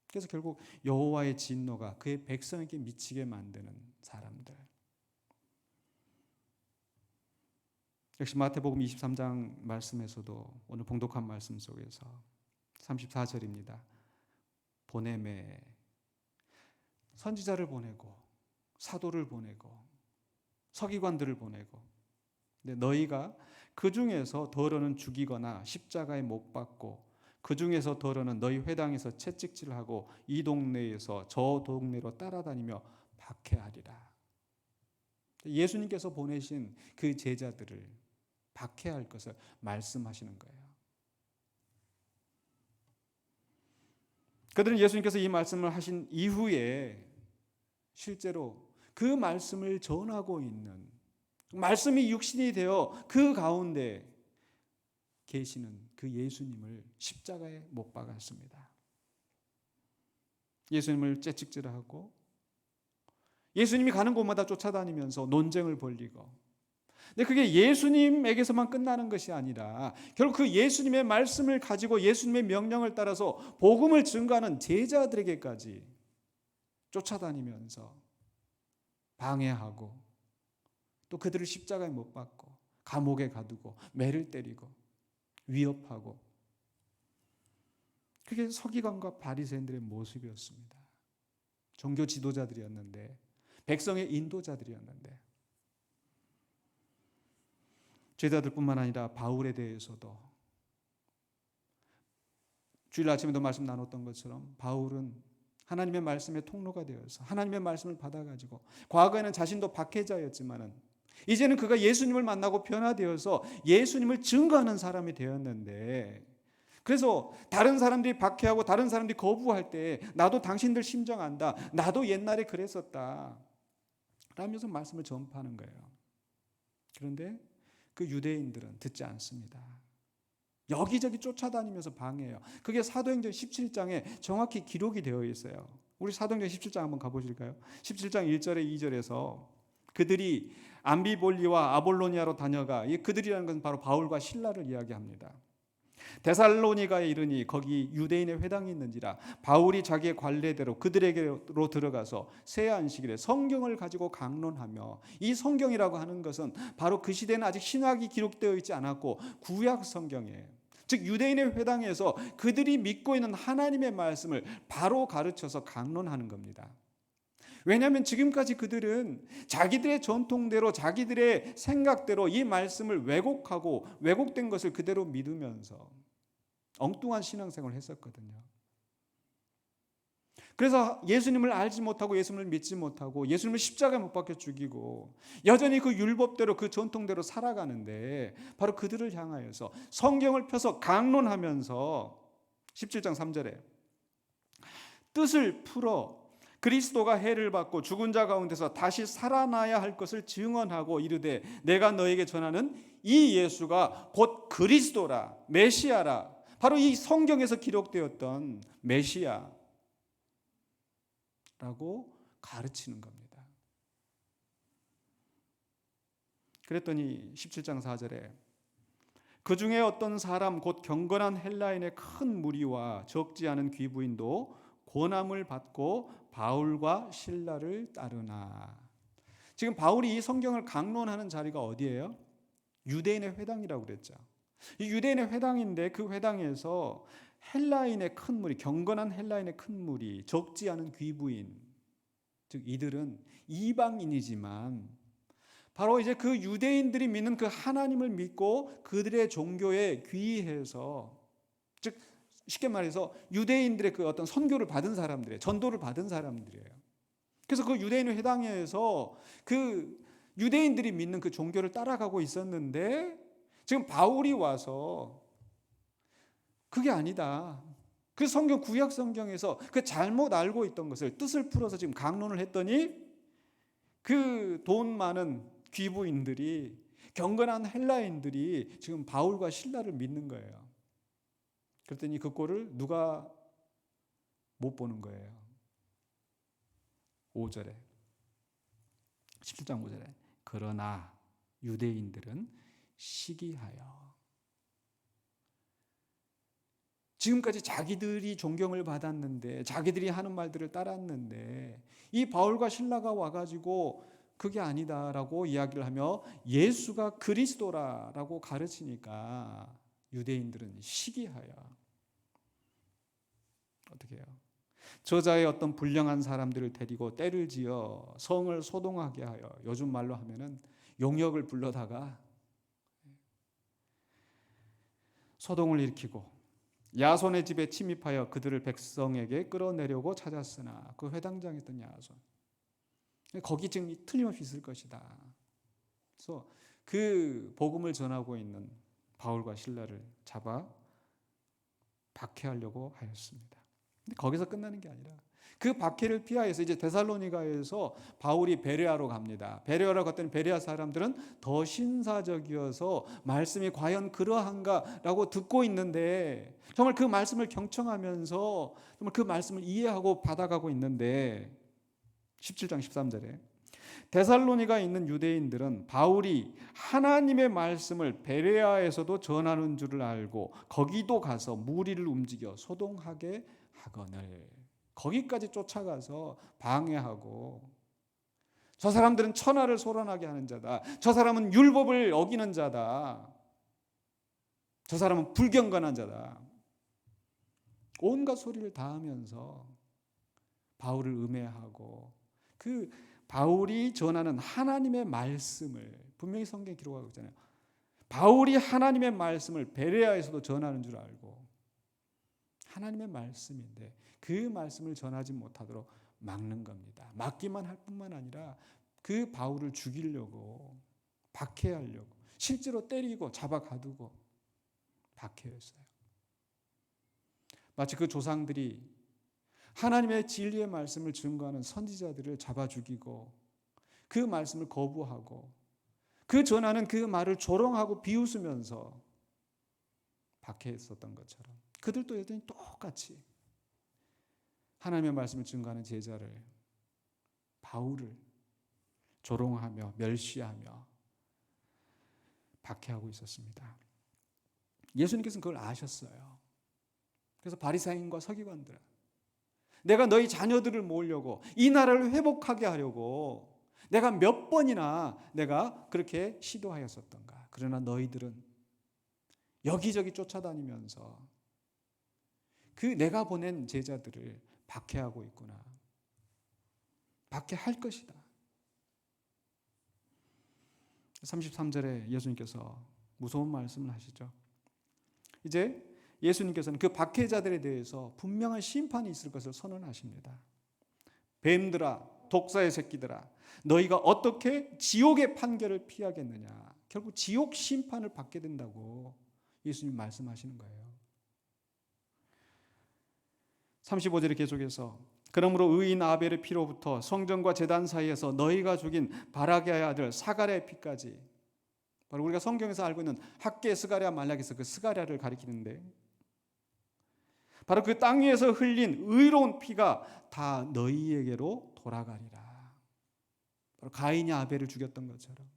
그래서 결국 여호와의 진노가 그의 백성에게 미치게 만드는 사람들. 역시 마태복음 23장 말씀에서도 오늘 봉독한 말씀 속에서 34절입니다. 보내매 선지자를 보내고 사도를 보내고 서기관들을 보내고, 근데 너희가 그 중에서 더러는 죽이거나 십자가에 못 박고 그 중에서 더러는 너희 회당에서 채찍질하고 이 동네에서 저 동네로 따라다니며 박해하리라. 예수님께서 보내신 그 제자들을 박해할 것을 말씀하시는 거예요. 그들은 예수님께서 이 말씀을 하신 이후에 실제로 그 말씀을 전하고 있는, 말씀이 육신이 되어 그 가운데 계시는 그 예수님을 십자가에 못 박았습니다. 예수님을 채찍질하고 예수님이 가는 곳마다 쫓아다니면서 논쟁을 벌이고, 근데 그게 예수님에게서만 끝나는 것이 아니라 결국 그 예수님의 말씀을 가지고 예수님의 명령을 따라서 복음을 증거하는 제자들에게까지 쫓아다니면서 방해하고 또 그들을 십자가에 못 박고 감옥에 가두고 매를 때리고 위협하고, 그게 서기관과 바리새인들의 모습이었습니다. 종교 지도자들이었는데, 백성의 인도자들이었는데, 제자들뿐만 아니라 바울에 대해서도 주일 아침에도 말씀 나눴던 것처럼 바울은 하나님의 말씀의 통로가 되어서 하나님의 말씀을 받아가지고, 과거에는 자신도 박해자였지만은 이제는 그가 예수님을 만나고 변화되어서 예수님을 증거하는 사람이 되었는데, 그래서 다른 사람들이 박해하고 다른 사람들이 거부할 때 나도 당신들 심정 안다, 나도 옛날에 그랬었다 라면서 말씀을 전파하는 거예요. 그런데 그 유대인들은 듣지 않습니다. 여기저기 쫓아다니면서 방해해요. 그게 사도행전 17장에 정확히 기록이 되어 있어요. 우리 사도행전 17장 한번 가보실까요? 17장 1절에 2절에서 그들이 암비볼리와 아볼로니아로 다녀가, 그들이라는 것은 바로 바울과 실라를 이야기합니다. 데살로니가에 이르니 거기 유대인의 회당이 있는지라 바울이 자기의 관례대로 그들에게로 들어가서 새 안식일에 성경을 가지고 강론하며, 이 성경이라고 하는 것은 바로 그 시대는 아직 신약이 기록되어 있지 않았고 구약 성경이에요. 즉 유대인의 회당에서 그들이 믿고 있는 하나님의 말씀을 바로 가르쳐서 강론하는 겁니다. 왜냐하면 지금까지 그들은 자기들의 전통대로 자기들의 생각대로 이 말씀을 왜곡하고 왜곡된 것을 그대로 믿으면서 엉뚱한 신앙생활을 했었거든요. 그래서 예수님을 알지 못하고 예수님을 믿지 못하고 예수님을 십자가에 못 박혀 죽이고 여전히 그 율법대로 그 전통대로 살아가는데, 바로 그들을 향하여서 성경을 펴서 강론하면서 17장 3절에 뜻을 풀어 그리스도가 해를 받고 죽은 자 가운데서 다시 살아나야 할 것을 증언하고 이르되 내가 너에게 전하는 이 예수가 곧 그리스도라, 메시아라. 바로 이 성경에서 기록되었던 메시아라고 가르치는 겁니다. 그랬더니 17장 4절에 그 중에 어떤 사람 곧 경건한 헬라인의 큰 무리와 적지 않은 귀부인도 고난을 받고 바울과 실라를 따르나. 지금 바울이 이 성경을 강론하는 자리가 어디예요? 유대인의 회당이라고 그랬죠. 이 유대인의 회당인데 그 회당에서 헬라인의 큰 무리, 경건한 헬라인의 큰 무리, 적지 않은 귀부인, 즉 이들은 이방인이지만 바로 이제 그 유대인들이 믿는 그 하나님을 믿고 그들의 종교에 귀의해서, 즉 쉽게 말해서 유대인들의 그 어떤 선교를 받은 사람들이에요. 전도를 받은 사람들이에요. 그래서 그 유대인의 회당에서 그 유대인들이 믿는 그 종교를 따라가고 있었는데 지금 바울이 와서 그게 아니다, 그 성경 구약 성경에서 그 잘못 알고 있던 것을 뜻을 풀어서 지금 강론을 했더니 그 돈 많은 귀부인들이, 경건한 헬라인들이 지금 바울과 실라를 믿는 거예요. 그랬더니 그 꼴을 누가 못 보는 거예요. 5절에 17장 5절에 그러나 유대인들은 시기하여. 지금까지 자기들이 존경을 받았는데 자기들이 하는 말들을 따랐는데 이 바울과 실라가 와가지고 그게 아니다라고 이야기를 하며 예수가 그리스도라라고 가르치니까 유대인들은 시기하여. 어떻게 해요? 저자의 어떤 불량한 사람들을 데리고 때를 지어 성을 소동하게 하여, 요즘 말로 하면은 용역을 불러다가 소동을 일으키고 야손의 집에 침입하여 그들을 백성에게 끌어내려고 찾았으나, 그 회당장에 있던 야손, 거기 지금 틀림없이 있을 것이다. 그래서 그 복음을 전하고 있는 바울과 실라를 잡아 박해하려고 하였습니다. 근데 거기서 끝나는 게 아니라 그 박해를 피하여서 이제 데살로니가에서 바울이 베레아로 갑니다. 베레아로 갔더니 베레아 사람들은 더 신사적이어서 말씀이 과연 그러한가라고 듣고 있는데, 정말 그 말씀을 경청하면서 정말 그 말씀을 이해하고 받아가고 있는데 17장 13절에 데살로니가에 있는 유대인들은 바울이 하나님의 말씀을 베레아에서도 전하는 줄을 알고 거기도 가서 무리를 움직여 소동하게 하거늘. 거기까지 쫓아가서 방해하고, 저 사람들은 천하를 소란하게 하는 자다, 저 사람은 율법을 어기는 자다, 저 사람은 불경건한 자다, 온갖 소리를 다 하면서 바울을 음해하고, 그 바울이 전하는 하나님의 말씀을 분명히 성경에 기록하고 있잖아요. 바울이 하나님의 말씀을 베레아에서도 전하는 줄 알고, 하나님의 말씀인데 그 말씀을 전하지 못하도록 막는 겁니다. 막기만 할 뿐만 아니라 그 바울을 죽이려고, 박해하려고, 실제로 때리고 잡아 가두고 박해했어요. 마치 그 조상들이 하나님의 진리의 말씀을 증거하는 선지자들을 잡아 죽이고 그 말씀을 거부하고 그 전하는 그 말을 조롱하고 비웃으면서 박해했었던 것처럼, 그들도 여전히 똑같이 하나님의 말씀을 증거하는 제자를, 바울을 조롱하며 멸시하며 박해하고 있었습니다. 예수님께서는 그걸 아셨어요. 그래서 바리새인과 서기관들, 내가 너희 자녀들을 모으려고, 이 나라를 회복하게 하려고 내가 몇 번이나 내가 그렇게 시도하였었던가. 그러나 너희들은 여기저기 쫓아다니면서 그 내가 보낸 제자들을 박해하고 있구나. 받게 할 것이다. 33절에 예수님께서 무서운 말씀을 하시죠. 이제 예수님께서는 그 박해자들에 대해서 분명한 심판이 있을 것을 선언하십니다. 뱀들아, 독사의 새끼들아, 너희가 어떻게 지옥의 판결을 피하겠느냐. 결국 지옥 심판을 받게 된다고 예수님 말씀하시는 거예요. 35절에 계속해서 그러므로 의인 아벨의 피로부터 성전과 제단 사이에서 너희가 죽인 바라게의 아들 사가랴의 피까지, 바로 우리가 성경에서 알고 있는 학계 스가랴 말락에서 그 스가랴를 가리키는데, 바로 그 땅 위에서 흘린 의로운 피가 다 너희에게로 돌아가리라. 바로 가인이 아벨을 죽였던 것처럼.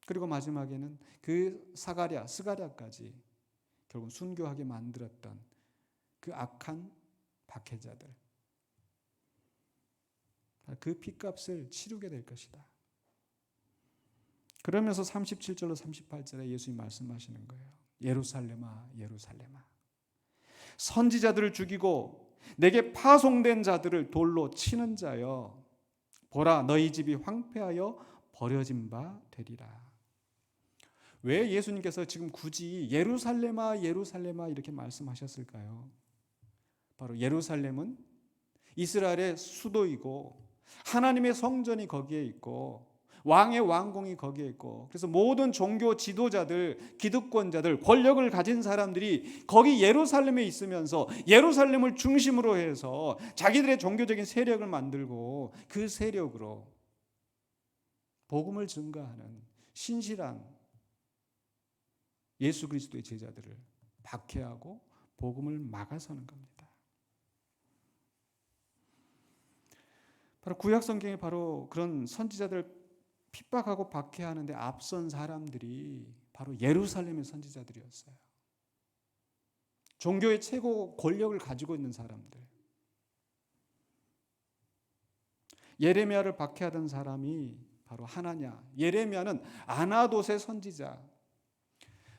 그리고 마지막에는 그 사가랴, 스가랴까지 결국 순교하게 만들었던 그 악한 박해자들, 그 피값을 치르게 될 것이다. 그러면서 37절로 38절에 예수님이 말씀하시는 거예요. 예루살렘아, 예루살렘아, 선지자들을 죽이고 내게 파송된 자들을 돌로 치는 자여, 보라 너희 집이 황폐하여 버려진 바 되리라. 왜 예수님께서 지금 굳이 예루살렘아, 예루살렘아 이렇게 말씀하셨을까요? 바로 예루살렘은 이스라엘의 수도이고 하나님의 성전이 거기에 있고 왕의 왕궁이 거기에 있고, 그래서 모든 종교 지도자들, 기득권자들, 권력을 가진 사람들이 거기 예루살렘에 있으면서 예루살렘을 중심으로 해서 자기들의 종교적인 세력을 만들고 그 세력으로 복음을 증거하는 신실한 예수 그리스도의 제자들을 박해하고 복음을 막아서는 겁니다. 바로 구약 성경에 바로 그런 선지자들 핍박하고 박해하는데 앞선 사람들이 바로 예루살렘의 선지자들이었어요. 종교의 최고 권력을 가지고 있는 사람들. 예레미야를 박해하던 사람이 바로 하나냐. 예레미야는 아나돗의 선지자.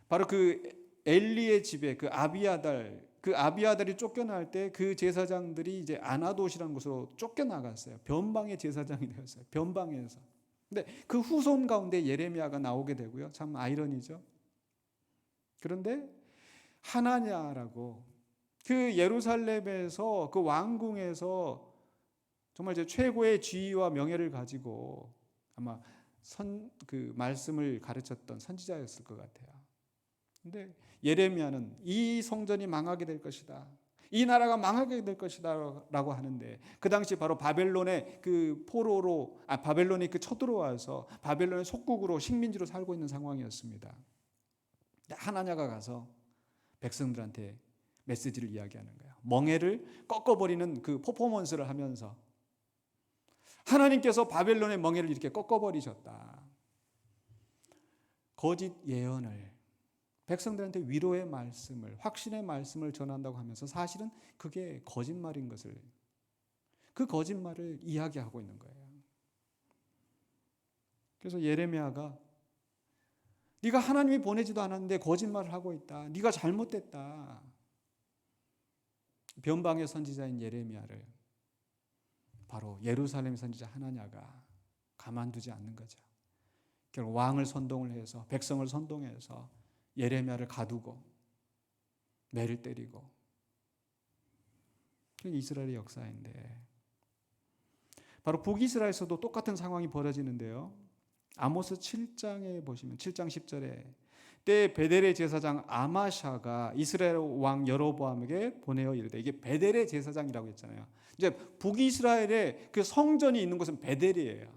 바로 그 엘리의 집에 그 아비아달이 쫓겨날 때 그 제사장들이 이제 아나돗이라는 곳으로 쫓겨나갔어요. 변방의 제사장이 되었어요. 변방에서. 근데 그 후손 가운데 예레미야가 나오게 되고요. 참 아이러니죠. 그런데 하나냐라고 그 예루살렘에서 그 왕궁에서 정말 이제 최고의 지위와 명예를 가지고 아마 그 말씀을 가르쳤던 선지자였을 것 같아요. 근데 예레미야는 이 성전이 망하게 될 것이다, 이 나라가 망하게 될 것이다 라고 하는데, 그 당시 바로 바벨론의 그 포로로 바벨론이 그 쳐들어와서 바벨론의 속국으로 식민지로 살고 있는 상황이었습니다. 하나냐가 가서 백성들한테 메시지를 이야기하는 거예요. 멍에를 꺾어버리는 그 퍼포먼스를 하면서 하나님께서 바벨론의 멍에를 이렇게 꺾어버리셨다. 거짓 예언을, 백성들한테 위로의 말씀을, 확신의 말씀을 전한다고 하면서 사실은 그게 거짓말인 것을, 그 거짓말을 이야기하고 있는 거예요. 그래서 예레미야가 네가 하나님이 보내지도 않았는데 거짓말을 하고 있다, 네가 잘못됐다. 변방의 선지자인 예레미야를 바로 예루살렘 선지자 하나냐가 가만두지 않는 거죠. 결국 왕을 선동을 해서, 백성을 선동해서 예레미야를 가두고 매를 때리고, 그게 이스라엘의 역사인데, 바로 북이스라엘에서도 똑같은 상황이 벌어지는데요. 아모스 7장에 보시면 7장 10절에 때 베델의 제사장 아마샤가 이스라엘 왕 여로보암에게 보내어 이르되, 이게 베델의 제사장이라고 했잖아요. 이제 북이스라엘의 그 성전이 있는 곳은 베델이에요.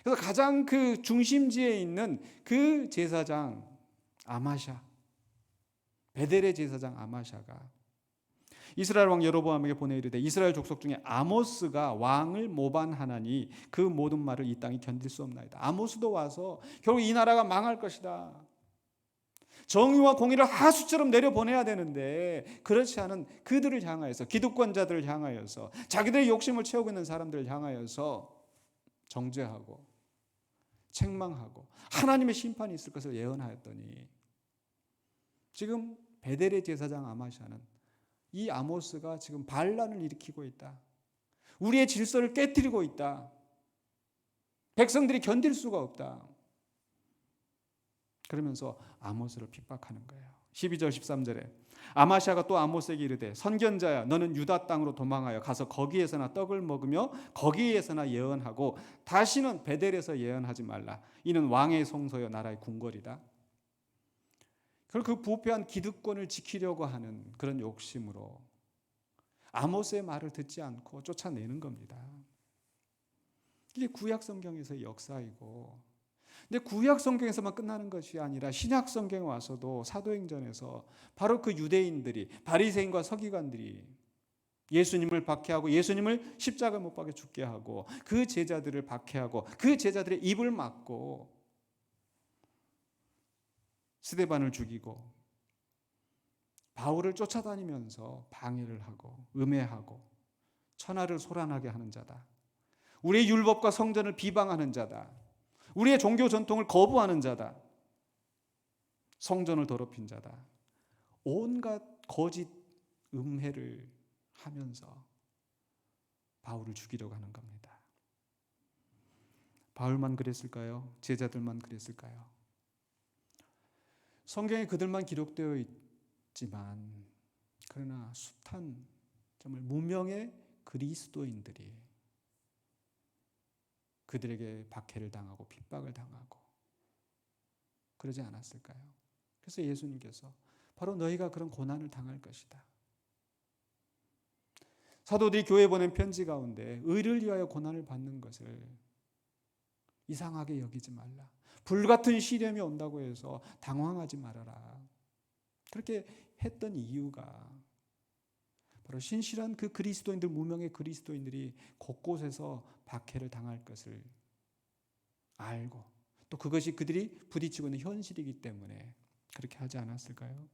그래서 가장 그 중심지에 있는 그 제사장 아마샤, 베델의 제사장 아마샤가 이스라엘 왕 여로보암에게 보내 이르되, 이스라엘 족속 중에 아모스가 왕을 모반하나니 그 모든 말을 이 땅이 견딜 수 없나이다. 아모스도 와서 결국 이 나라가 망할 것이다, 정의와 공의를 하수처럼 내려보내야 되는데 그렇지 않은 그들을 향하여서, 기득권자들을 향하여서, 자기들의 욕심을 채우고 있는 사람들을 향하여서 정죄하고 책망하고 하나님의 심판이 있을 것을 예언하였더니, 지금 베델의 제사장 아마샤는 이 아모스가 지금 반란을 일으키고 있다, 우리의 질서를 깨뜨리고 있다. 백성들이 견딜 수가 없다. 그러면서 아모스를 핍박하는 거예요. 12절 13절에 아마시아가 또 아모스에게 이르되 선견자야 너는 유다 땅으로 도망하여 가서 거기에서나 떡을 먹으며 거기에서나 예언하고 다시는 베델에서 예언하지 말라. 이는 왕의 성소여 나라의 궁궐이다. 그 부패한 기득권을 지키려고 하는 그런 욕심으로 아모스의 말을 듣지 않고 쫓아내는 겁니다. 이게 구약 성경에서의 역사이고, 근데 구약 성경에서만 끝나는 것이 아니라 신약 성경에 와서도 사도행전에서 바로 그 유대인들이, 바리새인과 서기관들이 예수님을 박해하고 예수님을 십자가 못 박아 죽게 하고 그 제자들을 박해하고 그 제자들의 입을 막고 스데반을 죽이고 바울을 쫓아다니면서 방해를 하고 음해하고 천하를 소란하게 하는 자다. 우리의 율법과 성전을 비방하는 자다. 우리의 종교 전통을 거부하는 자다. 성전을 더럽힌 자다. 온갖 거짓 음해를 하면서 바울을 죽이려고 하는 겁니다. 바울만 그랬을까요? 제자들만 그랬을까요? 성경에 그들만 기록되어 있지만 그러나 숱한 정말 무명의 그리스도인들이 그들에게 박해를 당하고 핍박을 당하고 그러지 않았을까요? 그래서 예수님께서 바로 너희가 그런 고난을 당할 것이다. 사도들이 교회에 보낸 편지 가운데 의를 위하여 고난을 받는 것을 이상하게 여기지 말라. 불같은 시련이 온다고 해서 당황하지 말아라. 그렇게 했던 이유가 바로 신실한 그 그리스도인들, 무명의 그리스도인들이 곳곳에서 박해를 당할 것을 알고 또 그것이 그들이 부딪히고 있는 현실이기 때문에 그렇게 하지 않았을까요?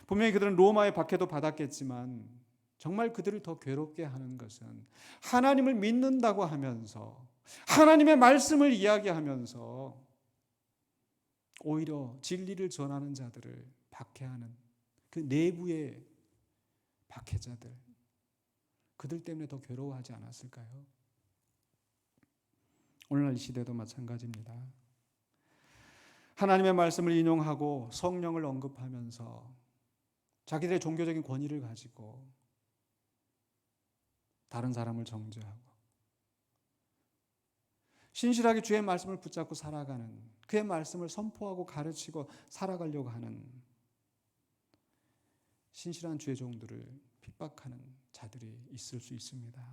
분명히 그들은 로마의 박해도 받았겠지만 정말 그들을 더 괴롭게 하는 것은 하나님을 믿는다고 하면서 하나님의 말씀을 이야기하면서 오히려 진리를 전하는 자들을 박해하는 그 내부의 박해자들, 그들 때문에 더 괴로워하지 않았을까요? 오늘날 이 시대도 마찬가지입니다. 하나님의 말씀을 인용하고 성령을 언급하면서 자기들의 종교적인 권위를 가지고 다른 사람을 정죄하고 신실하게 주의 말씀을 붙잡고 살아가는, 그의 말씀을 선포하고 가르치고 살아가려고 하는 신실한 주의 종들을 핍박하는 자들이 있을 수 있습니다.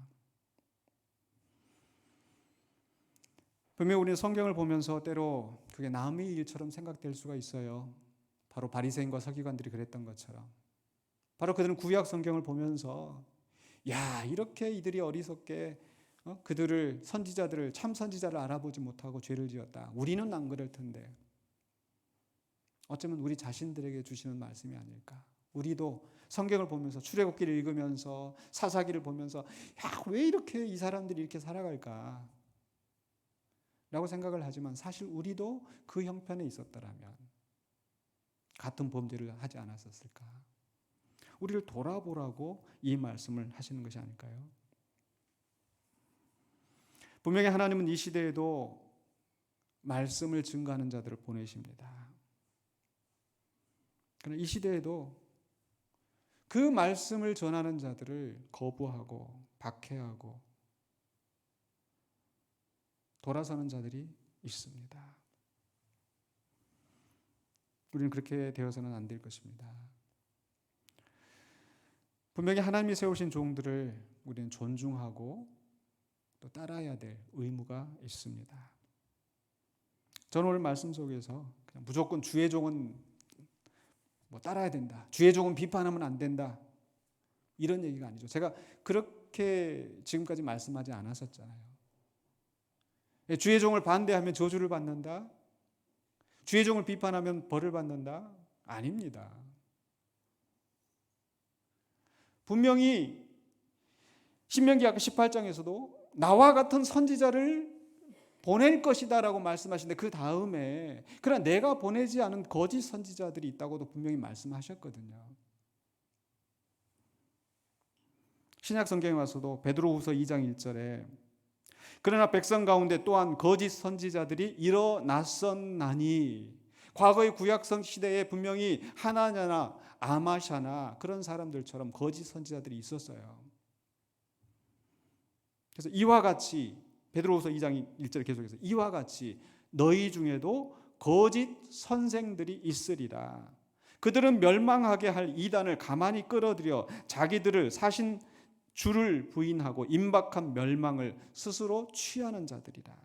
분명히 우리는 성경을 보면서 때로 그게 남의 일처럼 생각될 수가 있어요. 바로 바리새인과 서기관들이 그랬던 것처럼. 바로 그들은 구약 성경을 보면서 야, 이렇게 이들이 어리석게 그들을 선지자들을 참 선지자를 알아보지 못하고 죄를 지었다. 우리는 안 그럴 텐데. 어쩌면 우리 자신들에게 주시는 말씀이 아닐까. 우리도 성경을 보면서 출애굽기를 읽으면서 사사기를 보면서 야, 왜 이렇게 이 사람들이 이렇게 살아갈까? 라고 생각을 하지만 사실 우리도 그 형편에 있었더라면 같은 범죄를 하지 않았었을까? 우리를 돌아보라고 이 말씀을 하시는 것이 아닐까요? 분명히 하나님은 이 시대에도 말씀을 증거하는 자들을 보내십니다. 그러나 이 시대에도 그 말씀을 전하는 자들을 거부하고 박해하고 돌아서는 자들이 있습니다. 우리는 그렇게 되어서는 안 될 것입니다. 분명히 하나님이 세우신 종들을 우리는 존중하고 또 따라야 될 의무가 있습니다. 저는 오늘 말씀 속에서 그냥 무조건 주의 종은 따라야 된다, 주의 종은 비판하면 안 된다, 이런 얘기가 아니죠. 제가 그렇게 지금까지 말씀하지 않았었잖아요. 주의 종을 반대하면 저주를 받는다, 주의 종을 비판하면 벌을 받는다? 아닙니다. 분명히 신명기 아까 18장에서도 나와 같은 선지자를 보낼 것이다 라고 말씀하시는데 그 다음에 그러나 내가 보내지 않은 거짓 선지자들이 있다고도 분명히 말씀하셨거든요. 신약 성경에 와서도 베드로후서 2장 1절에 그러나 백성 가운데 또한 거짓 선지자들이 일어났었나니, 과거의 구약성 시대에 분명히 하나냐나 아마샤나 그런 사람들처럼 거짓 선지자들이 있었어요. 그래서 이와 같이 베드로후서 2장 1절에 계속해서 이와 같이 너희 중에도 거짓 선생들이 있으리라. 그들은 멸망하게 할 이단을 가만히 끌어들여 자기들을 사신 주를 부인하고 임박한 멸망을 스스로 취하는 자들이라.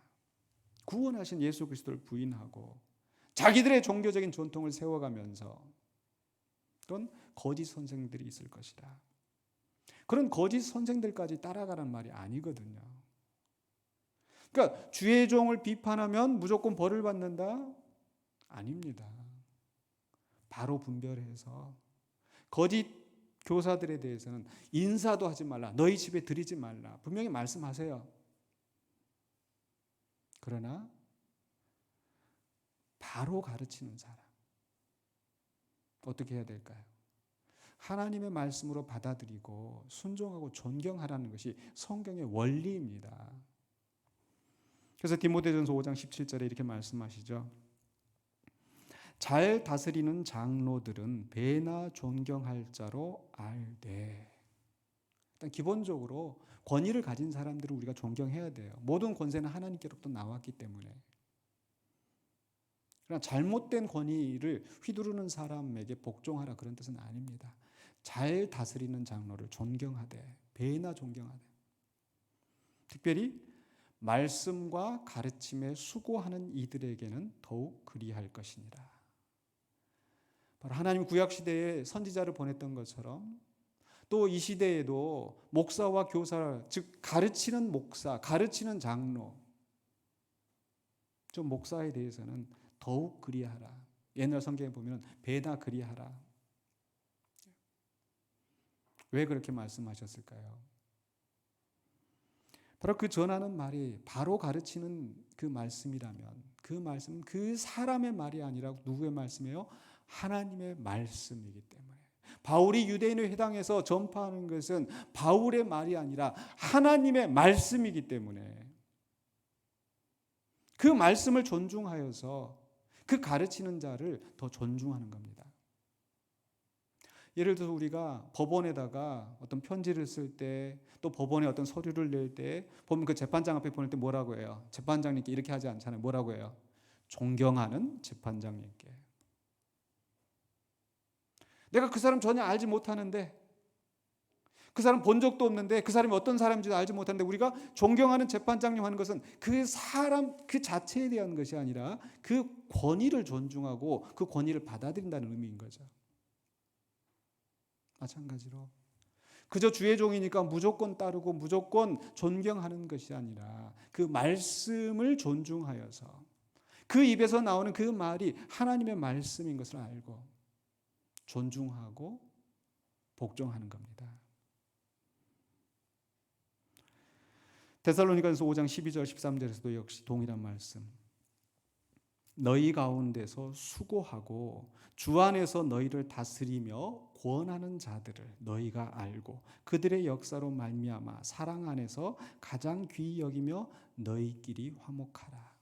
구원하신 예수 그리스도를 부인하고 자기들의 종교적인 전통을 세워가면서 그런 거짓 선생들이 있을 것이다. 그런 거짓 선생들까지 따라가는 말이 아니거든요. 그러니까 주의 종을 비판하면 무조건 벌을 받는다? 아닙니다. 바로 분별해서 거짓 교사들에 대해서는 인사도 하지 말라, 너희 집에 들이지 말라 분명히 말씀하세요. 그러나 바로 가르치는 사람 어떻게 해야 될까요? 하나님의 말씀으로 받아들이고 순종하고 존경하라는 것이 성경의 원리입니다. 그래서 디모데전서 5장 17절에 이렇게 말씀하시죠. 잘 다스리는 장로들은 배나 존경할 자로 알되. 일단 기본적으로 권위를 가진 사람들을 우리가 존경해야 돼요. 모든 권세는 하나님께로부터 나왔기 때문에. 그러나 잘못된 권위를 휘두르는 사람에게 복종하라 그런 뜻은 아닙니다. 잘 다스리는 장로를 존경하되, 배나 존경하되. 특별히 말씀과 가르침에 수고하는 이들에게는 더욱 그리할 것이니라. 바로 하나님 구약 시대에 선지자를 보냈던 것처럼 또 이 시대에도 목사와 교사, 즉 가르치는 목사, 가르치는 장로, 좀 목사에 대해서는 더욱 그리하라. 옛날 성경에 보면 배나 그리하라. 왜 그렇게 말씀하셨을까요? 바로 그 전하는 말이 바로 가르치는 그 말씀이라면 그 말씀은 그 사람의 말이 아니라 누구의 말씀이에요? 하나님의 말씀이기 때문에. 바울이 유대인의 회당에서 전파하는 것은 바울의 말이 아니라 하나님의 말씀이기 때문에 그 말씀을 존중하여서 그 가르치는 자를 더 존중하는 겁니다. 예를 들어서 우리가 법원에다가 어떤 편지를 쓸 때, 또 법원에 어떤 서류를 낼 때 보면 그 재판장 앞에 보낼 때 뭐라고 해요? 재판장님께 이렇게 하지 않잖아요. 뭐라고 해요? 존경하는 재판장님께. 내가 그 사람 전혀 알지 못하는데, 그 사람 본 적도 없는데, 그 사람이 어떤 사람인지도 알지 못하는데 우리가 존경하는 재판장님 하는 것은 그 사람 그 자체에 대한 것이 아니라 그 권위를 존중하고 그 권위를 받아들인다는 의미인 거죠. 마찬가지로 그저 주의 종이니까 무조건 따르고 무조건 존경하는 것이 아니라 그 말씀을 존중하여서 그 입에서 나오는 그 말이 하나님의 말씀인 것을 알고 존중하고 복종하는 겁니다. 데살로니가전서 5장 12절 13절에서도 역시 동일한 말씀. 너희 가운데서 수고하고 주 안에서 너희를 다스리며 권하는 자들을 너희가 알고 그들의 역사로 말미암아 사랑 안에서 가장 귀히 여기며 너희끼리 화목하라.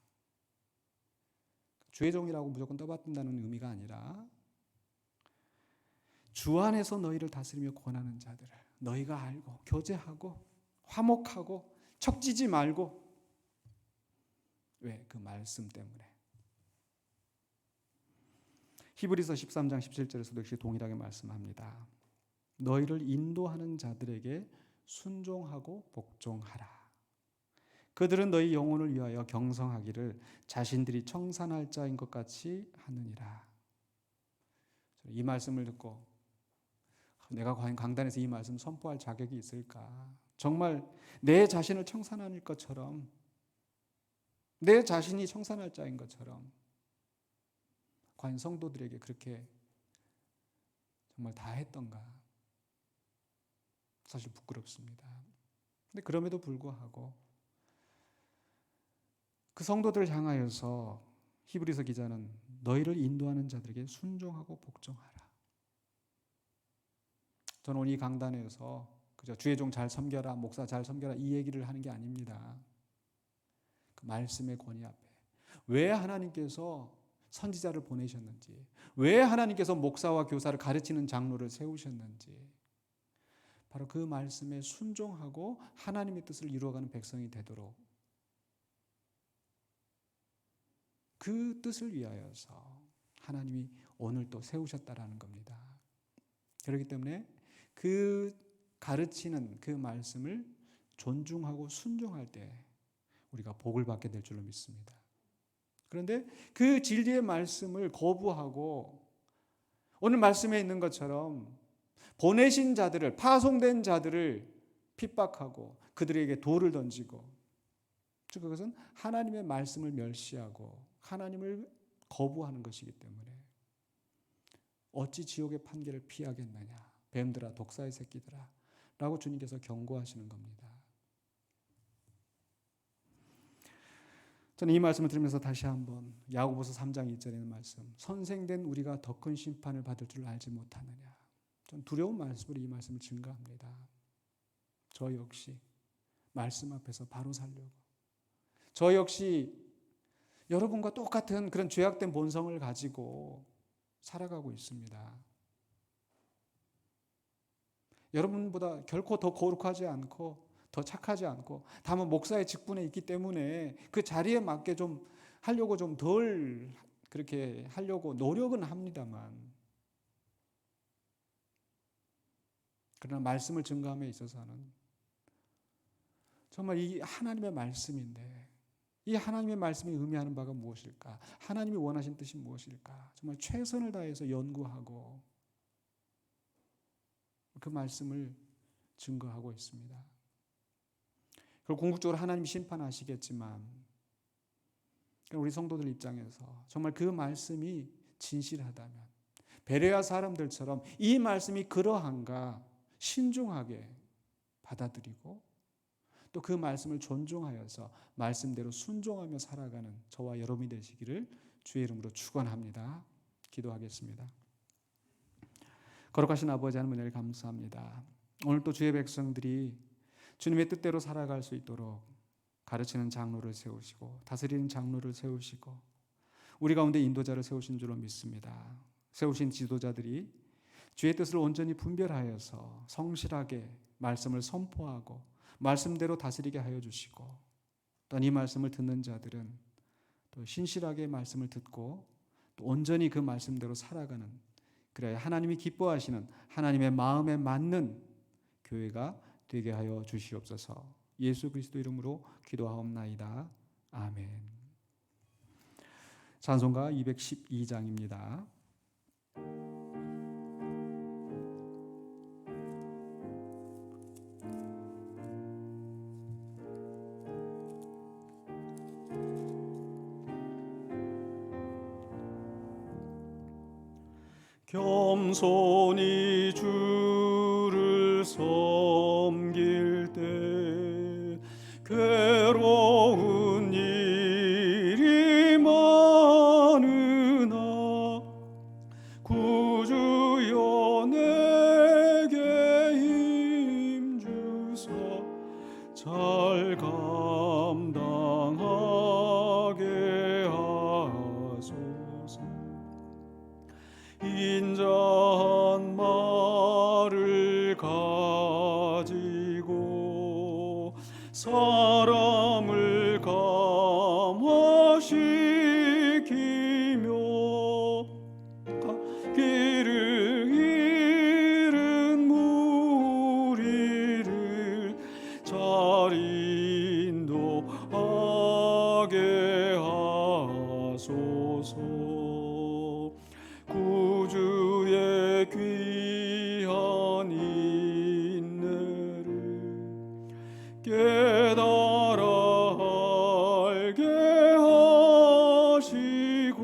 주의 종이라고 무조건 떠받든다는 의미가 아니라 주 안에서 너희를 다스리며 권하는 자들을 너희가 알고 교제하고 화목하고 척지지 말고. 왜? 그 말씀 때문에. 히브리서 13장 17절에서도 역시 동일하게 말씀합니다. 너희를 인도하는 자들에게 순종하고 복종하라. 그들은 너희 영혼을 위하여 경성하기를 자신들이 청산할 자인 것 같이 하느니라. 이 말씀을 듣고 내가 과연 강단에서 이 말씀 선포할 자격이 있을까? 정말 내 자신을 청산할 것처럼, 내 자신이 청산할 자인 것처럼 과연 성도들에게 그렇게 정말 다 했던가? 사실 부끄럽습니다. 근데 그럼에도 불구하고 그 성도들을 향하여서 히브리서 기자는 너희를 인도하는 자들에게 순종하고 복종하라. 저는 오늘 이 강단에서 그죠? 주의 종 잘 섬겨라, 목사 잘 섬겨라 이 얘기를 하는 게 아닙니다. 그 말씀의 권위 앞에 왜 하나님께서 선지자를 보내셨는지, 왜 하나님께서 목사와 교사를 가르치는 장로를 세우셨는지, 바로 그 말씀에 순종하고 하나님의 뜻을 이루어가는 백성이 되도록 그 뜻을 위하여서 하나님이 오늘 또 세우셨다라는 겁니다. 그렇기 때문에 그 가르치는 그 말씀을 존중하고 순종할 때 우리가 복을 받게 될 줄로 믿습니다. 그런데 그 진리의 말씀을 거부하고 오늘 말씀에 있는 것처럼 보내신 자들을, 파송된 자들을 핍박하고 그들에게 돌을 던지고, 즉 그것은 하나님의 말씀을 멸시하고 하나님을 거부하는 것이기 때문에 어찌 지옥의 판결을 피하겠느냐, 뱀들아 독사의 새끼들아 라고 주님께서 경고하시는 겁니다. 저는 이 말씀을 들으면서 다시 한번 야고보서 3장 1절에 있는 말씀, 선생된 우리가 더 큰 심판을 받을 줄 알지 못하느냐, 전 두려운 말씀으로 이 말씀을 증거합니다. 저 역시 말씀 앞에서 바로 살려고, 저 역시 여러분과 똑같은 그런 죄악된 본성을 가지고 살아가고 있습니다. 여러분보다 결코 더 거룩하지 않고 더 착하지 않고, 다만 목사의 직분에 있기 때문에 그 자리에 맞게 좀 하려고, 좀 덜 그렇게 하려고 노력은 합니다만, 그러나 말씀을 증거함에 있어서는 정말 이 하나님의 말씀인데, 이 하나님의 말씀이 의미하는 바가 무엇일까, 하나님이 원하신 뜻이 무엇일까, 정말 최선을 다해서 연구하고 그 말씀을 증거하고 있습니다. 그리고 궁극적으로 하나님이 심판하시겠지만, 우리 성도들 입장에서 정말 그 말씀이 진실하다면 베레아 사람들처럼 이 말씀이 그러한가 신중하게 받아들이고, 또 그 말씀을 존중하여서 말씀대로 순종하며 살아가는 저와 여러분이 되시기를 주의 이름으로 축원합니다. 기도하겠습니다. 거룩하신 아버지 하나님, 은혜를 감사합니다. 오늘 또 주의 백성들이 주님의 뜻대로 살아갈 수 있도록 가르치는 장로를 세우시고 다스리는 장로를 세우시고 우리 가운데 인도자를 세우신 줄로 믿습니다. 세우신 지도자들이 주의 뜻을 온전히 분별하여서 성실하게 말씀을 선포하고 말씀대로 다스리게 하여 주시고, 또 이 말씀을 듣는 자들은 또 신실하게 말씀을 듣고 또 온전히 그 말씀대로 살아가는, 그래야 하나님이 기뻐하시는 하나님의 마음에 맞는 교회가 되게 하여 주시옵소서. 예수 그리스도 이름으로 기도하옵나이다. 아멘. 찬송가 212장입니다. 겸손히 주를 섬길 때 괴로운 일이 많으나 구주여 내게 힘주사 잘 감당하게 하소서. 인자한 말을 가지고 사람을 감화시키며 길을 잃은 무리를 잘 인도하게 하소서. 구주의 귀한 인내를 깨달아 알게 하시고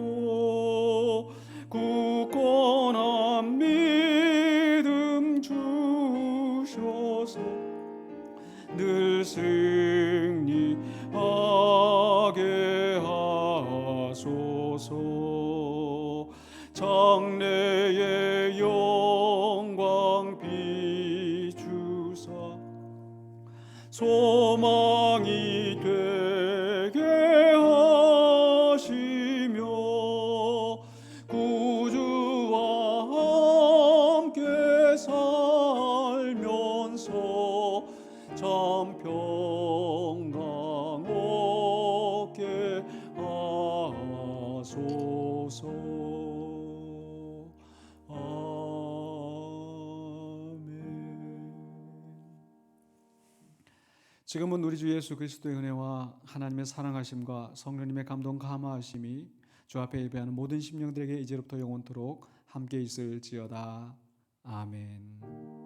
굳건한 믿음 주셔서 늘 승리하게 하소서. 장래의 영광 비추사 소망이 되게 하시며 구주와 함께 살면서 참 평강 얻게 하소서. 지금은 우리 주 예수 그리스도의 은혜와 하나님의 사랑하심과 성령님의 감동 감화하심이 주 앞에 예배하는 모든 심령들에게 이제로부터 영원토록 함께 있을지어다. 아멘.